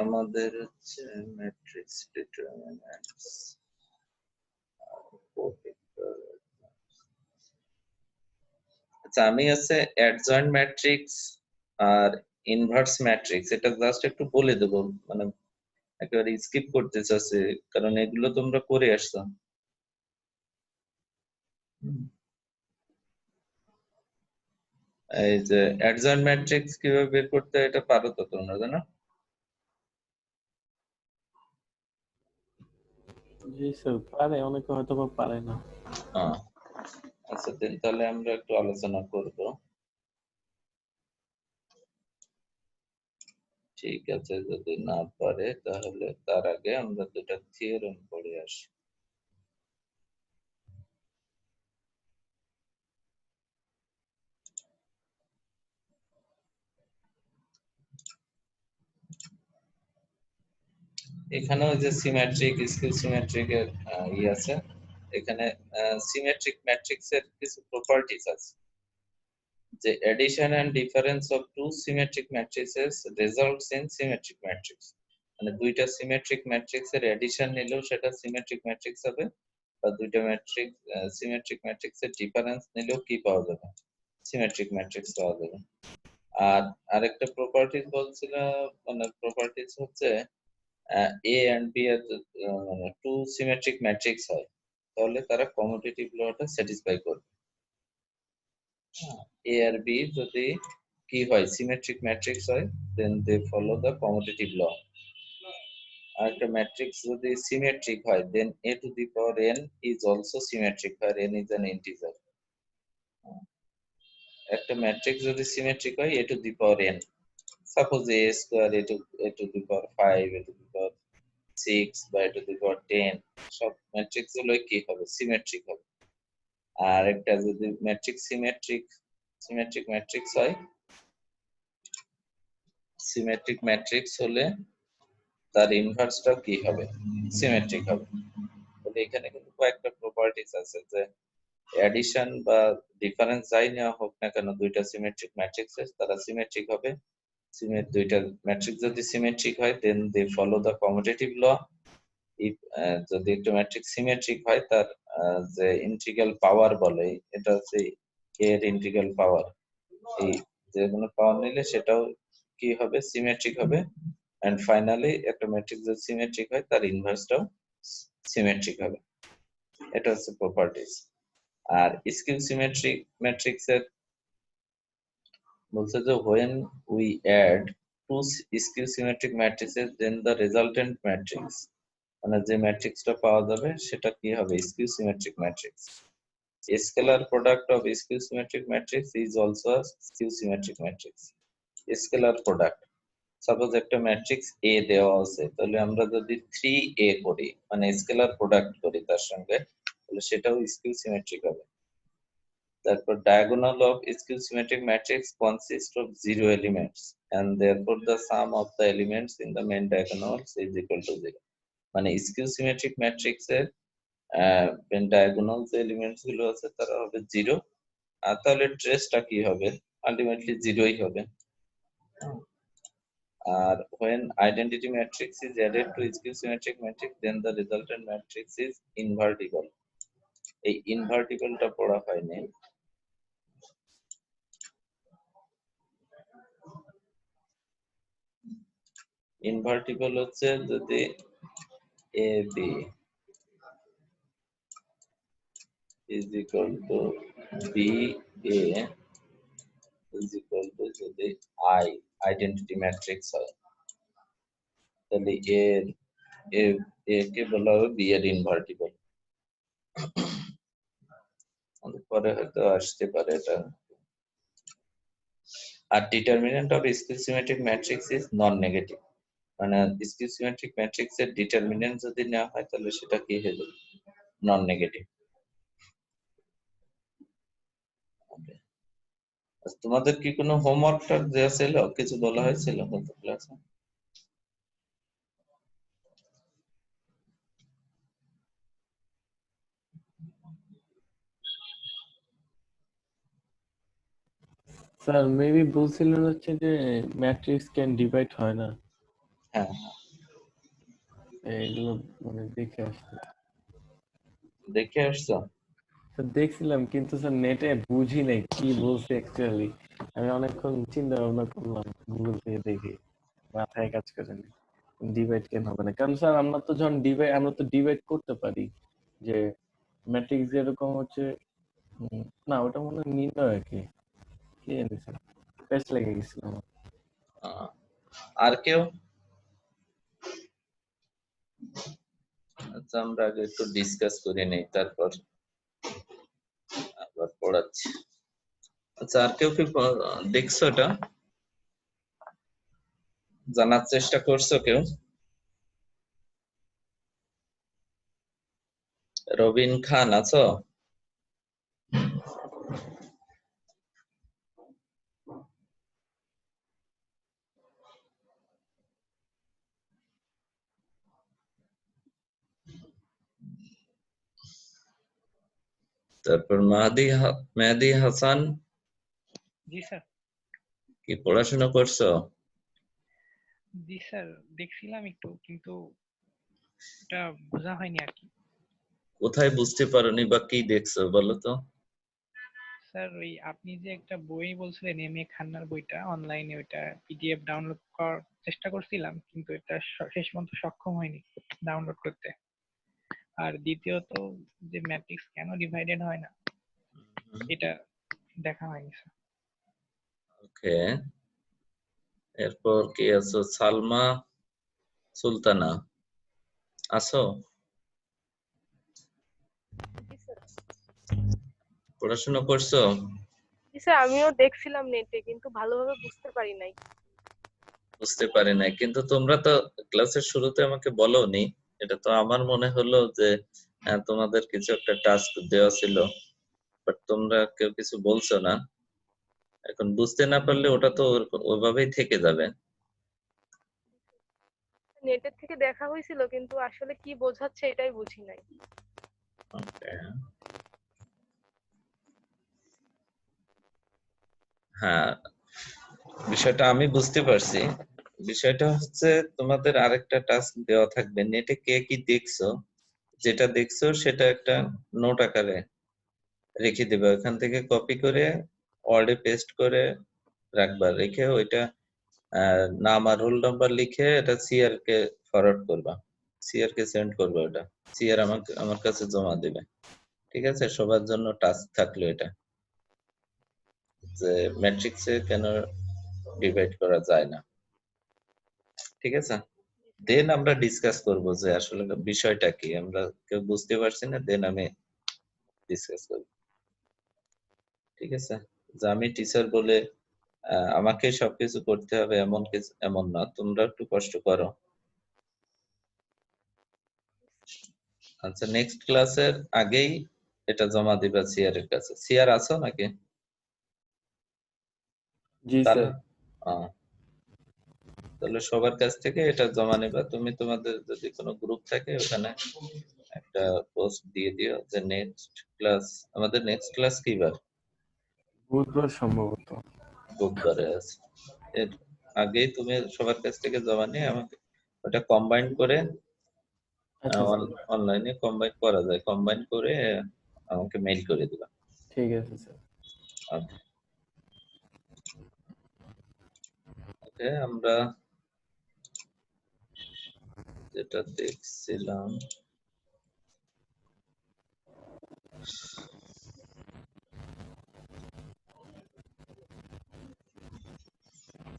আমাদের হচ্ছে ম্যাট্রিক্স ডিটারমিন্যান্টস। আচ্ছা, আমি হচ্ছে অ্যাডজয়েন্ট ম্যাট্রিক্স আর ইনভার্স ম্যাট্রিক্স এটা জাস্ট একটু বলে দেবো, মানে একেবারে স্কিপ করতে চাচ্ছি কারণ এগুলো তোমরা করে আসছো। এই যে অ্যাডজয়েন্ট ম্যাট্রিক্স কিভাবে বের করতে হয় এটা পারো তো তোমরা, জানো? জি স্যার, পারে, অনেকে হয়তো বা পারে না। হ্যাঁ, আচ্ছা তাহলে আমরা একটু আলোচনা করব। ঠিক আছে, যদি না পারে তাহলে তার আগে আমরা দুটা থিওরেম পড়ে আসি। এখানেও যে সিমেট্রিক স্কিউ সিমেট্রিক এর আছে, এখানে সিমেট্রিক ম্যাট্রিক্স এর কিছু প্রপার্টিজ আছে, যে addition and difference of two symmetric matrices results in symmetric matrix, মানে দুইটা সিমেট্রিক ম্যাট্রিক্স এর এডিশন নিলেও সেটা সিমেট্রিক ম্যাট্রিক্স হবে, বা দুইটা ম্যাট্রিক্স সিমেট্রিক ম্যাট্রিক্স এর ডিফারেন্স নিলেও কি পাওয়া যাবে, সিমেট্রিক ম্যাট্রিক্স পাওয়া যাবে। আর আরেকটা প্রপার্টিজ বলছিল, মানে প্রপার্টিজ হচ্ছে এ এন্ড বি এর মানে টু সিমেট্রিক ম্যাট্রিক্স হয়, তাহলে তারা কমিউটেটিভ লটা স্যাটিসফাই করবে। এ আর বি যদি কি হয়, সিমেট্রিক ম্যাট্রিক্স হয়, দেন দে ফলো দ্য কমিউটেটিভ ল। আর একটা ম্যাট্রিক্স যদি সিমেট্রিক হয়, দেন a to the power n is also symmetric where n is an integer। একটা ম্যাট্রিক্স যদি সিমেট্রিক হয় a to the power n, suppose a square a to the power 5 a to the power 6 বা a to the power 10, সব ম্যাট্রিক্স গুলো কি হবে, সিমেট্রিক হবে। আর একটা যদি ম্যাট্রিক্স সিমেট্রিক ম্যাট্রিক্স হয়, সিমেট্রিক ম্যাট্রিক্স হলে তার ইনভার্সটা কি হবে, সিমেট্রিক হবে। তাহলে এখানে কিন্তু কয়েকটা প্রপার্টিজ আছে, যে অ্যাডিশন বা ডিফারেন্স যাই নেওয়া হোক না কেন, দুইটা সিমেট্রিক ম্যাট্রিক্স তারা সিমেট্রিক হবে। দুইটা ম্যাট্রিক্স যদি সিমেট্রিক হয়, দেন দে ফলো দ্য কমিউটেটিভ ল। যদি একটা ম্যাট্রিক্স সিমেট্রিক হয়, তার যে ইন্টিগ্রাল পাওয়ার বলে, এটা হচ্ছে এর ইন্টিগ্রাল পাওয়ার, এই যে কোনো পাওয়ার নিলে সেটাও কি হবে, সিমেট্রিক হবে। এন্ড ফাইনালি একটা ম্যাট্রিক্স যদি সিমেট্রিক হয়, তার ইনভার্সটাও সিমেট্রিক হবে। এটা হচ্ছে প্রপার্টিজ। আর স্কিউ সিমেট্রিক ম্যাট্রিক্স এর বলছে যে when we add two skew symmetric matrices then the resultant matrix, মানে যে ম্যাট্রিক্সটা পাওয়া যাবে সেটা কি হবে, skew symmetric matrix। A scalar product of skew symmetric matrix is also a skew symmetric matrix। Scalar product, suppose একটা ম্যাট্রিক্স এ দেওয়া আছে, তাহলে আমরা যদি 3a করি, মানে স্কেলার প্রোডাক্ট করি তার সঙ্গে, তাহলে সেটাও স্কিউ সিমেট্রিক হবে। তারপর diagonal of skew symmetric matrix consists of 0 elements and therefore the sum of the elements in the main diagonals is equal to 0। মানে skew symmetric matrix এর ডায়াগোনাল যে এলিমেন্টস গুলো আছে তারা হবে 0, আর তাহলে ট্রেসটা কি হবে, আলটিমেটলি 0ই হবে। আর when identity matrix is added to skew symmetric matrix then the resultant matrix is invertible। এই ইনভার্টিবলটা পড়া হয়নি। ইনভার্টিবল হচ্ছে যদি A B is equal to B A is equal to যদি আই আইডেন্টিটি ম্যাট্রিক্স হয়, তাহলে এ কে বলা হবে বি এর ইনভার্টিবল। পরে হয়তো আসতে পারে এটা। আর determinant of skew symmetric matrix is non negative, মানে স্কিউ সিমেট্রিক ম্যাট্রিক্স এর ডিটারমিনেন্ট যদি নেওয়া হয়, তাহলে সেটা কি হয়ে যাবে, নন নেগেটিভ। তোমাদের কি কোনো হোমওয়ার্কটা দেওয়া ছিল, কিছু বলা হয়েছিল গত ক্লাসে? স্যার মেবি বলছিলেন হচ্ছে যে ম্যাট্রিক্স ক্যান ডিভাইড হয় না, হ্যাঁ, এইগুলো মানে দেখে আসছে। দেখে আসছো? স্যার দেখছিলাম, কিন্তু স্যার নেটে বুঝি নাই কি বলছে অ্যাকচুয়ালি। আমি অনেকক্ষণ চিন্তা ভাবনা করলাম গুগল থেকে দেখে, মাথায় কাজ করে না ডিভাইড কেন হবে না। কারণ স্যার আমরা তো যখন আমরা তো ডিভাইড করতে পারি, যে ম্যাট্রিক্স যেরকম হচ্ছে না ওটা মনে হয় নির্ণয় আর কি, কি জানি স্যার, পেজ লেগে গেছিল আমার। আর কেউ? আচ্ছা, আমরা আগে একটু ডিসকাস করে নেই, তারপর আবার পড়াচ্ছি। আচ্ছা, আর কেউ কি দেখছো, এটা জানার চেষ্টা করছো কেউ? রবিন খান আছো? তারপর মেহেদী হাসান, জি স্যার। কি পড়াশোনা করছো? জি স্যার, দেখছিলাম একটু, কিন্তু এটা বোঝা হয়নি আর কি। কোথায় বুঝতে পারোনি বা কি দেখছো বলো তো? স্যার ওই আপনি যে একটা বই বলছিলেন এম এ খান্নার বইটা, অনলাইনে ওইটা পিডিএফ ডাউনলোড করার চেষ্টা করছিলাম, কিন্তু এটা শেষ পর্যন্ত সক্ষম হয়নি ডাউনলোড করতে। আর দ্বিতীয়ত যে ম্যাট্রিক্স কেন ডিভাইডেড হয় না এটা দেখা হয়নি স্যার। ওকে, এরপর কি আছো? সালমা সুলতানা আছো? জি স্যার। পড়াশোনা করছো? জি স্যার, আমিও দেখছিলাম নেটে, কিন্তু ভালোভাবে বুঝতে পারি নাই। বুঝতে পারি নাই, কিন্তু তোমরা তো ক্লাসের শুরুতে আমাকে বলোনি। এটা তো আমার মনে হলো যে তোমাদের কিছু একটা টাস্ক দেওয়া ছিল, বাট তোমরা কেউ কিছু বলছো না। এখন বুঝতে না পারলে ওটা তো ওইভাবেই থেকে যাবে। নেটের থেকে দেখা হয়েছিল, কিন্তু আসলে কি বোঝাচ্ছে এটাই বুঝি নাই। Okay. হ্যাঁ, বিষয়টা আমি বুঝতে পারছি। বিষয়টা হচ্ছে তোমাদের আরেকটা টাস্ক দেওয়া থাকবে, নেটে কে কি দেখছো, যেটা দেখছো সেটা একটা নোট আকারে রেখে দেবে। ওখান থেকে কপি করে ওয়ার্ডে পেস্ট করে রাখবা, রেখে ওইটা নাম আর রোল নাম্বার লিখে এটা সিআর কে ফরওয়ার্ড করবা, সিআর কে সেন্ড করবা। ওটা সিআর আমার কাছে জমা দেবে। ঠিক আছে, সবার জন্য টাস্ক থাকলো এটা, যে ম্যাট্রিক্সে কেন ডিভাইড করা যায় না। ঠিক আছে, দেন আমরা ডিসকাস করব যে আসলে বিষয়টা কি, আমরা কেউ বুঝতে পারছি না, দেন আমি ডিসকাস করব। ঠিক আছে, যে আমি টিচার বলে আমাকে সবকিছু করতে হবে এমন কিছু, এমন না, তোমরা একটু কষ্ট করো। আচ্ছা, নেক্সট ক্লাসের আগেই এটা জমা দিবা সিআর এর কাছে। সিআর আছো নাকি? জি তাহলে স্যার। তাহলে সবার কাছ থেকে এটা জমা নেবা। তুমি তোমাদের যদি কোনো গ্রুপ থাকে ওখানে একটা পোস্ট দিয়ে দিও যে নেক্সট ক্লাস, আমাদের নেক্সট ক্লাস কি বার? বুধবার সম্ভবত। বুধবারে আছে। এর আগেই তুমি সবার কাছ থেকে জমা নিয়ে আমাকে ওটা কম্বাইন করে, আচ্ছা স্যার, অনলাইনে কম্বাইন করা যায়, কম্বাইন করে আমাকে মেইল করে দিবা। ঠিক আছে স্যার। ওকে, ওকে, আমরা যেটা দেখছিলাম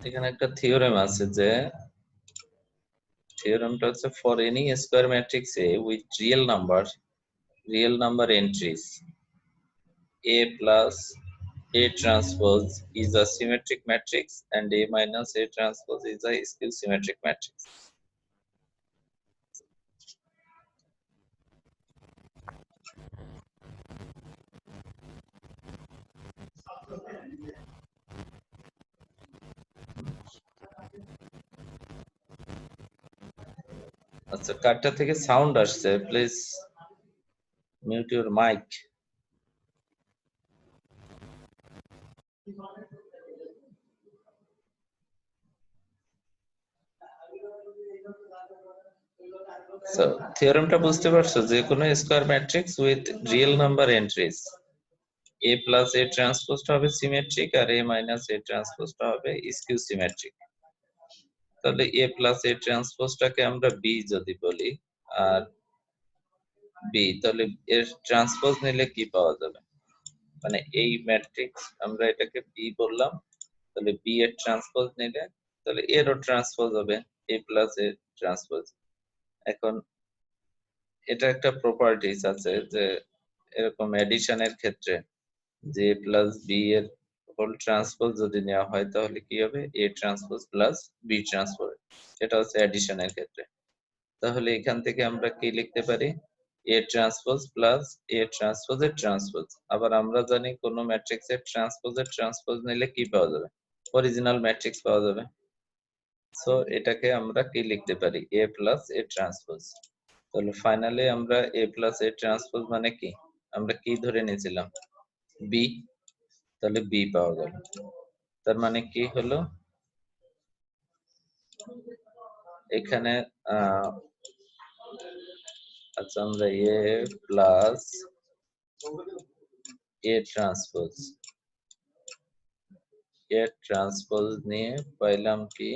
এখানে একটা থিওরেম আছে, যে থিওরেমটা হচ্ছে for any square matrix A with real number entries A plus A transpose is a symmetric matrix and A minus A transpose is a skew symmetric matrix. আচ্ছা, কারটা থেকে সাউন্ড আসছে, please mute your mic. So থিওরেমটা বুঝতে পারছো? যে কোনো square matrix with real number entries A plus A transpose হবে সিমেট্রিক, আর A minus A ট্রান্সপোজ হবে স্কিউ সিমেট্রিক। তাহলে A plus A ট্রান্সপোজটাকে আমরা B যদি বলি, আর B, তাহলে এর ট্রান্সপোজ নিলে কি পাওয়া যাবে? মানে এই ম্যাট্রিক্স আমরা এটাকে বি বললাম, তাহলে বি এর ট্রান্সপোজ নিলে তাহলে এরও ট্রান্সপোজ হবে এ প্লাস এর ট্রান্সপোজ। এখন এটা একটা প্রপার্টিজ আছে যে এরকম এডিশনের ক্ষেত্রে যে এ প্লাস বি এর হোল ট্রান্সপোজ যদি নেওয়া হয় তাহলে কি হবে? A transpose plus B transpose. এটা হচ্ছে এডিশনের ক্ষেত্রে। তাহলে এখান থেকে আমরা কি লিখতে পারি? এ ট্রান্সপোজ প্লাস এ ট্রান্সপোজের ট্রান্সপোজ। আবার আমরা জানি কোন ম্যাট্রিক্সের ট্রান্সপোজের ট্রান্সপোজ নিলে কি পাওয়া যাবে? অরিজিনাল ম্যাট্রিক্স পাওয়া যাবে। সো এটাকে আমরা কি লিখতে পারি? এ প্লাস এ ট্রান্সপোজ। তাহলে ফাইনালি আমরা এ প্লাস এ ট্রান্সপোজ মানে কি আমরা কি ধরে নিয়েছিলাম, বি, তাহলে বি পাওয়া গেল। তার মানে কি হলো, এখানে আচ্ছা আমরা এ প্লাস এ ট্রান্সপোজ নিয়ে পাইলাম কি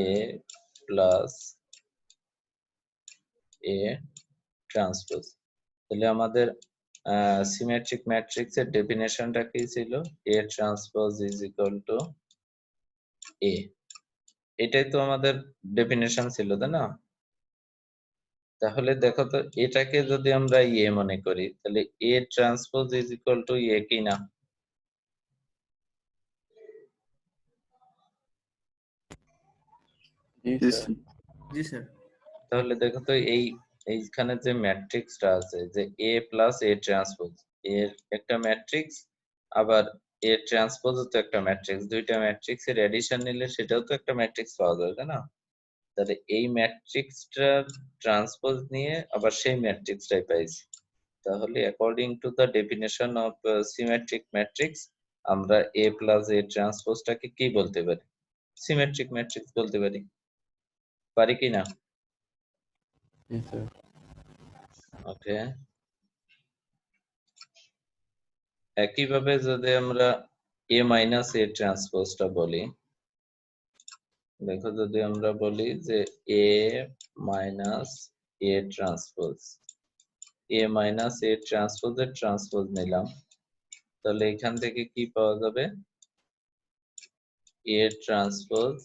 এ প্লাস এ ট্রান্সপোজ। তাহলে আমাদের সিমেট্রিক ম্যাট্রিক্স এর ডেফিনেশনটা কি ছিল, A transpose is equal to A. এটাই তো আমাদের ডেফিনেশন ছিল, তাই না? তাহলে দেখো তো, এটাকে যদি আমরা এ মনে করি, তাহলে A transpose is equal to A কি না? জি জি স্যার। স্যার। জি স্যার। তাহলে দেখো তো, এইখানে যে ম্যাট্রিক্সটা আছে যে এ প্লাস এ ট্রান্সপোজ, এর একটা ম্যাট্রিক্স, আবার এ ট্রান্সপোজ তো একটা ম্যাট্রিক্স, দুইটা ম্যাট্রিক্স এর এডিশন নিলে সেটাও তো একটা ম্যাট্রিক্স পাওয়া যাবে, তাই না? তাহলে এই ম্যাট্রিক্সটার ট্রান্সপোজ নিয়ে আবার সেই ম্যাট্রিক্সটাই পাইছি। তাহলে according to the definition of symmetric matrix, আমরা এ প্লাস এ ট্রান্সপোজটাকে কি বলতে পারি, সিমেট্রিক ম্যাট্রিক্স বলতে পারি, পারি কি না? জি স্যার। ওকে। একইভাবে যদি আমরা এ মাইনাস এ ট্রান্সপোজটা বলি, দেখো যদি আমরা বলি যে A minus A transpose, A minus A ট্রান্সপোজের ট্রান্সপোজ নিলাম, তাহলে এখান থেকে কি পাওয়া যাবে, এ ট্রান্সপোজ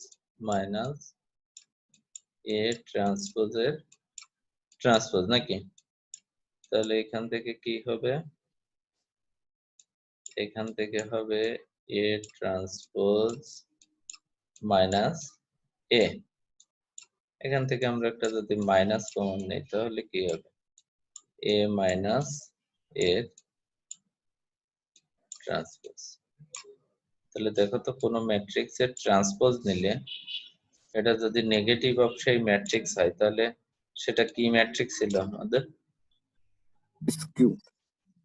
মাইনাস এ ট্রান্সপোজের ট্রান্সপোজ নাকি? তাহলে এখান থেকে কি হবে, এখান থেকে হবে এ ট্রান্সপোজ মাইনাস এ। এখান থেকে আমরা একটা যদি মাইনাস কমন নেই, তাহলে কি হবে, এ মাইনাস এ ট্রান্সপোজ। তাহলে দেখো তো, কোনো ম্যাট্রিক্স এর ট্রান্সপোজ নিলে এটা যদি নেগেটিভ অফ সেই ম্যাট্রিক্স হয়, তাহলে সেটা কি ম্যাট্রিক্স ছিল আমাদের, স্কিউ।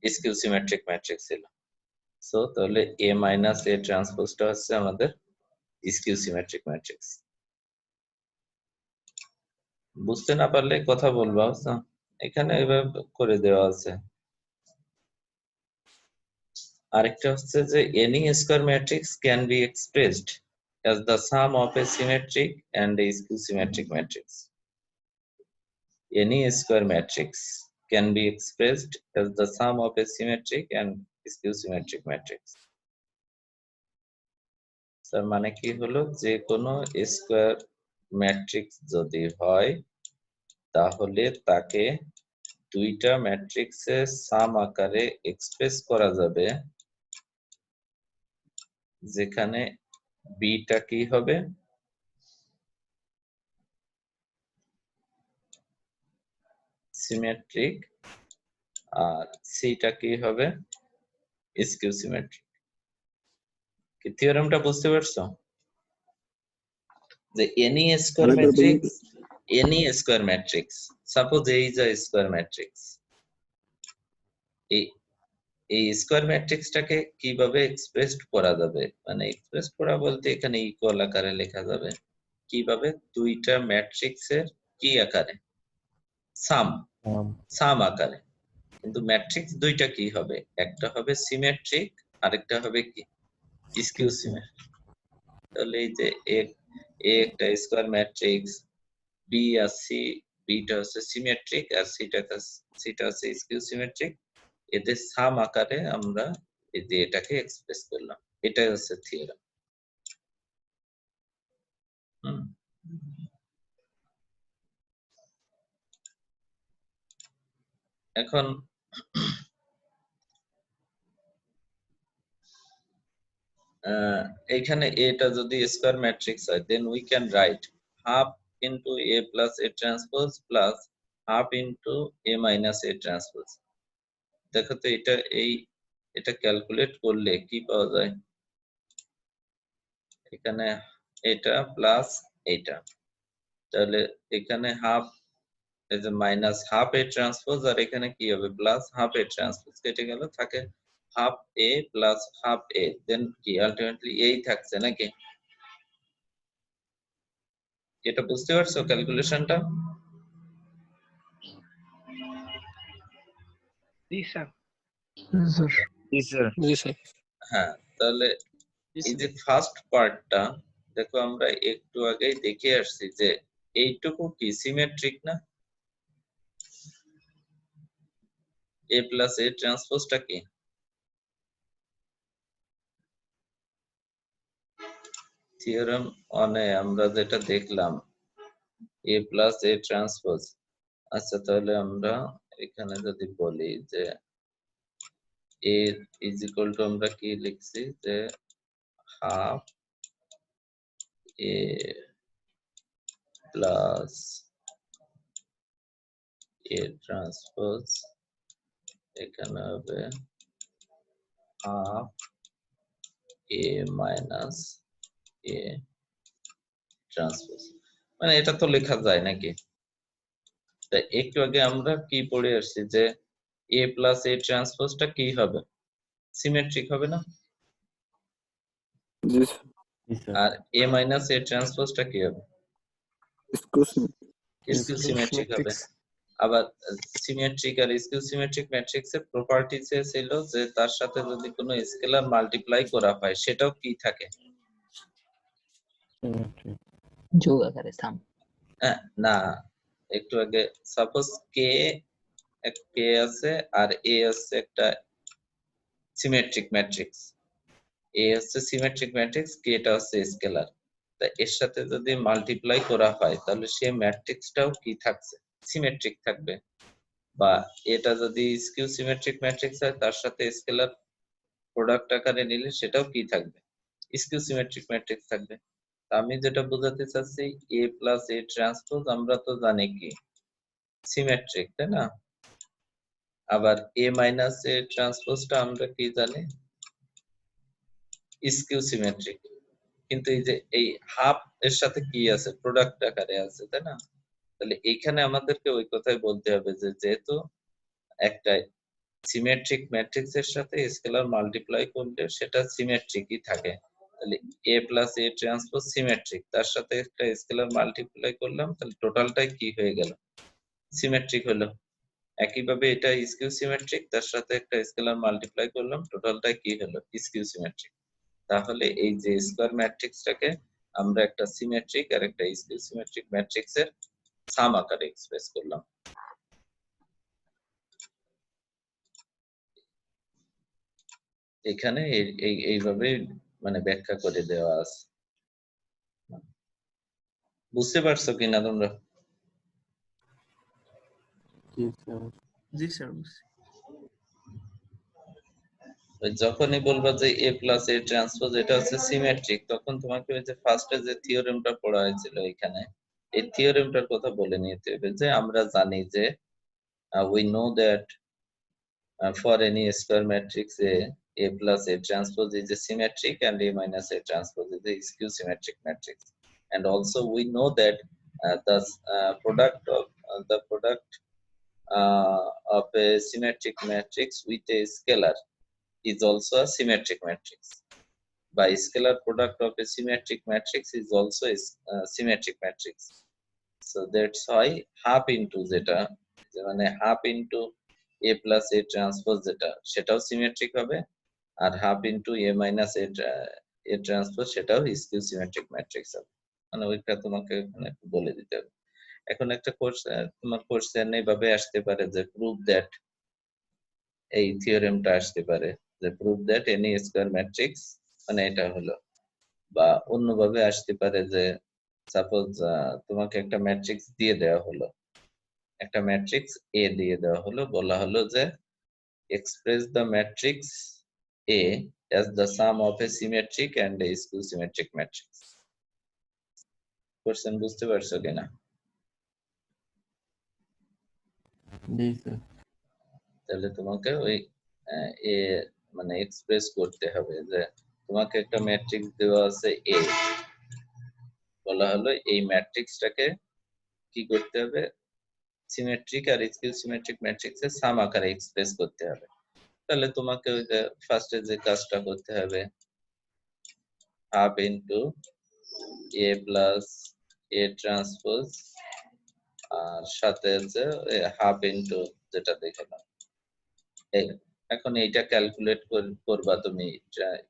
স্কিউ সিমেট্রিক ম্যাট্রিক্স ছিল। সো তাহলে এ মাইনাস এ ট্রান্সপোজটা হচ্ছে আমাদের স্কিউ সিমেট্রিক ম্যাট্রিক্স। বুঝতে না পারলে কথা বলবা, বুঝছো? এখানে এভাবে করে দেওয়া আছে। আরেকটা হচ্ছে যে any square matrix can be expressed as the sum of a symmetric and a skew symmetric matrix. Any square matrix can be expressed as the sum of a symmetric and skew symmetric matrix. তার মানে কি হলো, যে কোনো স্কয়ার ম্যাট্রিক্স যদি হয়, তাহলে তাকে দুইটা ম্যাট্রিক্সের সাম আকারে এক্সপ্রেস করা যাবে, যেখানে বিটা কি হবে, সিমেট্রিক, আর সিটা কি হবে, স্কিউ সিমেট্রিক। কি থিওরেমটা বুঝতে পারছো? যে এনি স্কয়ার ম্যাট্রিক্স, সাপোজ এই যে স্কয়ার ম্যাট্রিক্স, এই এই স্কয়ার ম্যাট্রিক্সটাকে কিভাবে এক্সপ্রেস করা যাবে, মানে এক্সপ্রেস করা বলতে এখানে ইকুয়াল আকারে লেখা যাবে, কিভাবে, দুইটা ম্যাট্রিক্সের কি আকারে, সাম আকারে। কিন্তু ম্যাট্রিক্স দুইটা কি হবে, একটা হবে সিমেট্রিক, আরেকটা হবে কি, স্কিউ সিমেট্রিক। তাহলে এই যে এ একটা স্কয়ার ম্যাট্রিক্স, বি আর সি, বিটা হচ্ছে সিমেট্রিক আর সিটা হচ্ছে স্কিউ সিমেট্রিক, এদের সাম আকারে আমরা এই যে এটাকে এক্সপ্রেস করলাম, এটাই হচ্ছে থিওরেম। এখন এইখানে এটা যদি স্কয়ার ম্যাট্রিক্স হয়, then we can write half into A plus A transpose plus half into A minus A transpose. দেখো তো, এটা ক্যালকুলেট করলে কি পাওয়া যায়, এখানে এটা প্লাস এটা, তাহলে এখানে হাফ এই যে মাইনাস হাফ এ ট্রান্সপোজ আর এখানে কি হবে প্লাস হাফ এ ট্রান্সপোজ কেটে গেল থাকে হাফ এ প্লাস হাফ এ দেন কি আলটিমেটলি এই থাকছে নাকি এটা বুঝতে পারছো ক্যালকুলেশনটা জি স্যার। জি স্যার হ্যাঁ তাহলে এই যে ফার্স্ট পার্টটা দেখো আমরা একটু আগেই দেখে আসছি যে এইটুকু কি সিমেট্রিক না এ প্লাস এ ট্রান্সপোজটা কি থিওরেম অনে আমরা যেটা দেখলাম এ প্লাস এ ট্রান্সপোজ আচ্ছা তাহলে আমরা এখানে যদি বলি যে এ ইজ ইকুয়াল টু আমরা কি লিখছি যে half A plus A transpose এখানে হবে half A minus A transpose মানে এটা তো লেখা যায় নাকি তাই একটু আগে আমরা কি পড়ে আসছি যে এ প্লাস এ ট্রান্সপোজটা কি হবে সিমেট্রিক হবে না জি স্যার জি স্যার আর এ মাইনাস এ ট্রান্সপোজটা কি হবে স্কিউ স্কিউ সিমেট্রিক হবে আবার সিমেট্রিক আর স্কিউ সিমেট্রিক ম্যাট্রিক্স এর প্রপার্টি ছিল যে তার সাথে যদি কোনো স্কেলার মাল্টিপ্লাই করা হয় সেটাও কি থাকে symmetry। যোগ আকারে সাম না একটু আগে সাপোজ কে কে আছে আর এ আছে একটা সিমেট্রিক ম্যাট্রিক্স এ হচ্ছে সিমেট্রিক ম্যাট্রিক্স কে টা হচ্ছে স্কেলার তা এর সাথে যদি মাল্টিপ্লাই করা হয় তাহলে সেই ম্যাট্রিক্সটাও কি থাকছে সিমেট্রিক থাকবে বা এটা যদি স্কিউ সিমেট্রিক ম্যাট্রিক্স হয় তার সাথে স্কেলার প্রোডাক্ট আকারে নিলে সেটাও কি থাকবে স্কিউ সিমেট্রিক ম্যাট্রিক্স থাকবে তা আমি যেটা বোঝাতে চাচ্ছি এ প্লাস এ ট্রান্সপোজ আমরা তো জানি কি সিমেট্রিক তাই না আবার এ মাইনাস এ ট্রান্সপোজটা আমরা কি জানি স্কিউ সিমেট্রিক কিন্তু এই যে এই হাফ এর সাথে কি আছে প্রোডাক্ট আকারে আছে তাই না তাহলে এইখানে আমাদেরকে ওই কথাই বলতে হবে যে যেহেতু একটা সিমেট্রিক ম্যাট্রিক্স এর সাথে স্কেলার মাল্টিপ্লাই করলে সেটা সিমেট্রিকই থাকে তাহলে এ প্লাস এ ট্রান্সপোজ সিমেট্রিক তার সাথে একটা স্কেলার মাল্টিপ্লাই করলাম তাহলে টোটালটাই কি হয়ে গেল সিমেট্রিক হলো একইভাবে এটা স্কিউ সিমেট্রিক তার সাথে একটা স্কেলার মাল্টিপ্লাই করলাম টোটালটাই কি হলো স্কিউ সিমেট্রিক তাহলে এই যে স্কয়ার ম্যাট্রিক্সটাকে আমরা একটা সিমেট্রিক আর একটা স্কিউ সিমেট্রিক ম্যাট্রিক্সের সাম আকারে এক্সপ্রেস করলাম এখানে এইভাবে মানে ব্যাখ্যা করে দেওয়া আছে বুঝতে পারছো কিনা তোমরা জি স্যার জি স্যার যখনই বলবা যে এ প্লাস এ ট্রান্সপোজ এটা হচ্ছে সিমেট্রিক তখন তোমাকে ওই যে ফার্স্টে যে থিওরেমটা পড়া হয়েছিল এখানে এই থিওরেমটার কথা বলে নিতে হবে যে আমরা জানি যে we know that for any square matrix a plus a transpose is a symmetric and a minus a transpose is a skew symmetric matrix and also we know that the product of a symmetric matrix with a scalar is also a symmetric matrix. By scalar product of a symmetric matrix is also a symmetric matrix. So that's why half into যেটা মানে half into a plus a transpose যেটা সেটাও সিমেট্রিক হবে আর half into a minus a transpose সেটাও skew symmetric matrix হবে মানে ওইটা তোমাকে এখানে বলে দিতে হবে এখন একটা কোর্স তোমার কোশ্চেন এইভাবে আসতে পারে যে প্রুভ দ্যাট এই থিওরেমটা আসতে পারে যে prove that any square matrix মানে এটা হলো বা অন্যভাবে আসতে পারে যে সাপোজ তোমাকে একটা ম্যাট্রিক্স দিয়ে দেওয়া হলো একটা ম্যাট্রিক্স এ দিয়ে দেওয়া হলো বলা হলো যে express the matrix A as the sum of a symmetric and a skew symmetric matrix question বুঝতে পারছো কিনা জি স্যার তাহলে তোমাকে ওই এ মানে এক্সপ্রেস করতে হবে যে তোমাকে একটা ম্যাট্রিক্স দেওয়া আছে এ বলা হলো এই ম্যাট্রিক্সটাকে কি করতে হবে সিমেট্রিক আর স্কিউ সিমেট্রিক ম্যাট্রিক্সের সাম আকারে এক্সপ্রেস করতে হবে। তাহলে তোমাকে ওই যে ফার্স্টে যে কাজটা করতে হবে, half into A plus A transpose আর সাথে হচ্ছে হাফ ইনটু যেটা দেখালাম এই। এখন এইটা ক্যালকুলেট করবা তুমি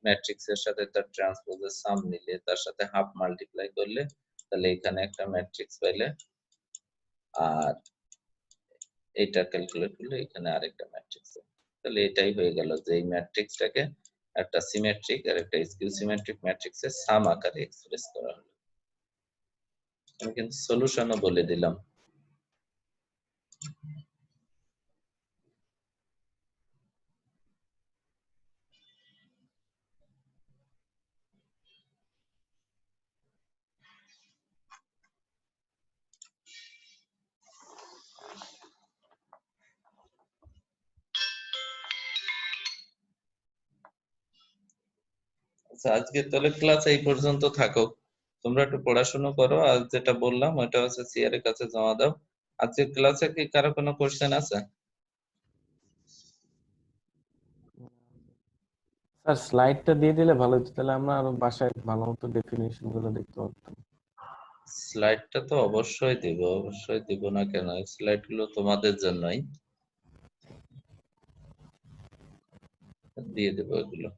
ম্যাট্রিক্স এর সাথে তার ট্রান্সপোজের সাম নিলে তার সাথে হাফ মাল্টিপ্লাই করলে তাহলে এখানে একটা ম্যাট্রিক্স পাইলে, আর এইটা ক্যালকুলেট করলে এখানে আরেকটা ম্যাট্রিক্স। তাহলে এটাই হয়ে গেল যে এই ম্যাট্রিক্সটাকে একটা সিমেট্রিক আর একটা স্কিউ সিমেট্রিক ম্যাট্রিক্সের সাম আকারে এক্সপ্রেস করা হলো। আমি কিন্তু সলিউশনও বলে দিলাম। আচ্ছা, আজকে তাহলে ক্লাস এই পর্যন্ত থাকুক। তোমরা একটু পড়াশোনা করো, আর যেটা বললাম ওটা হচ্ছে সিআর এর কাছে জমা দাও। আজকে ক্লাসে কি কারো কোনো কোশ্চেন আছে? স্যার স্লাইডটা দিয়ে দিলে ভালো হতো, তাহলে আমরা আরো বাসায় ভালো মতো ডেফিনিশন গুলো দেখতে পারতাম। স্লাইডটা তো অবশ্যই দিব না কেন, স্লাইড গুলো তোমাদের জন্যই দিয়ে দেবো এগুলো।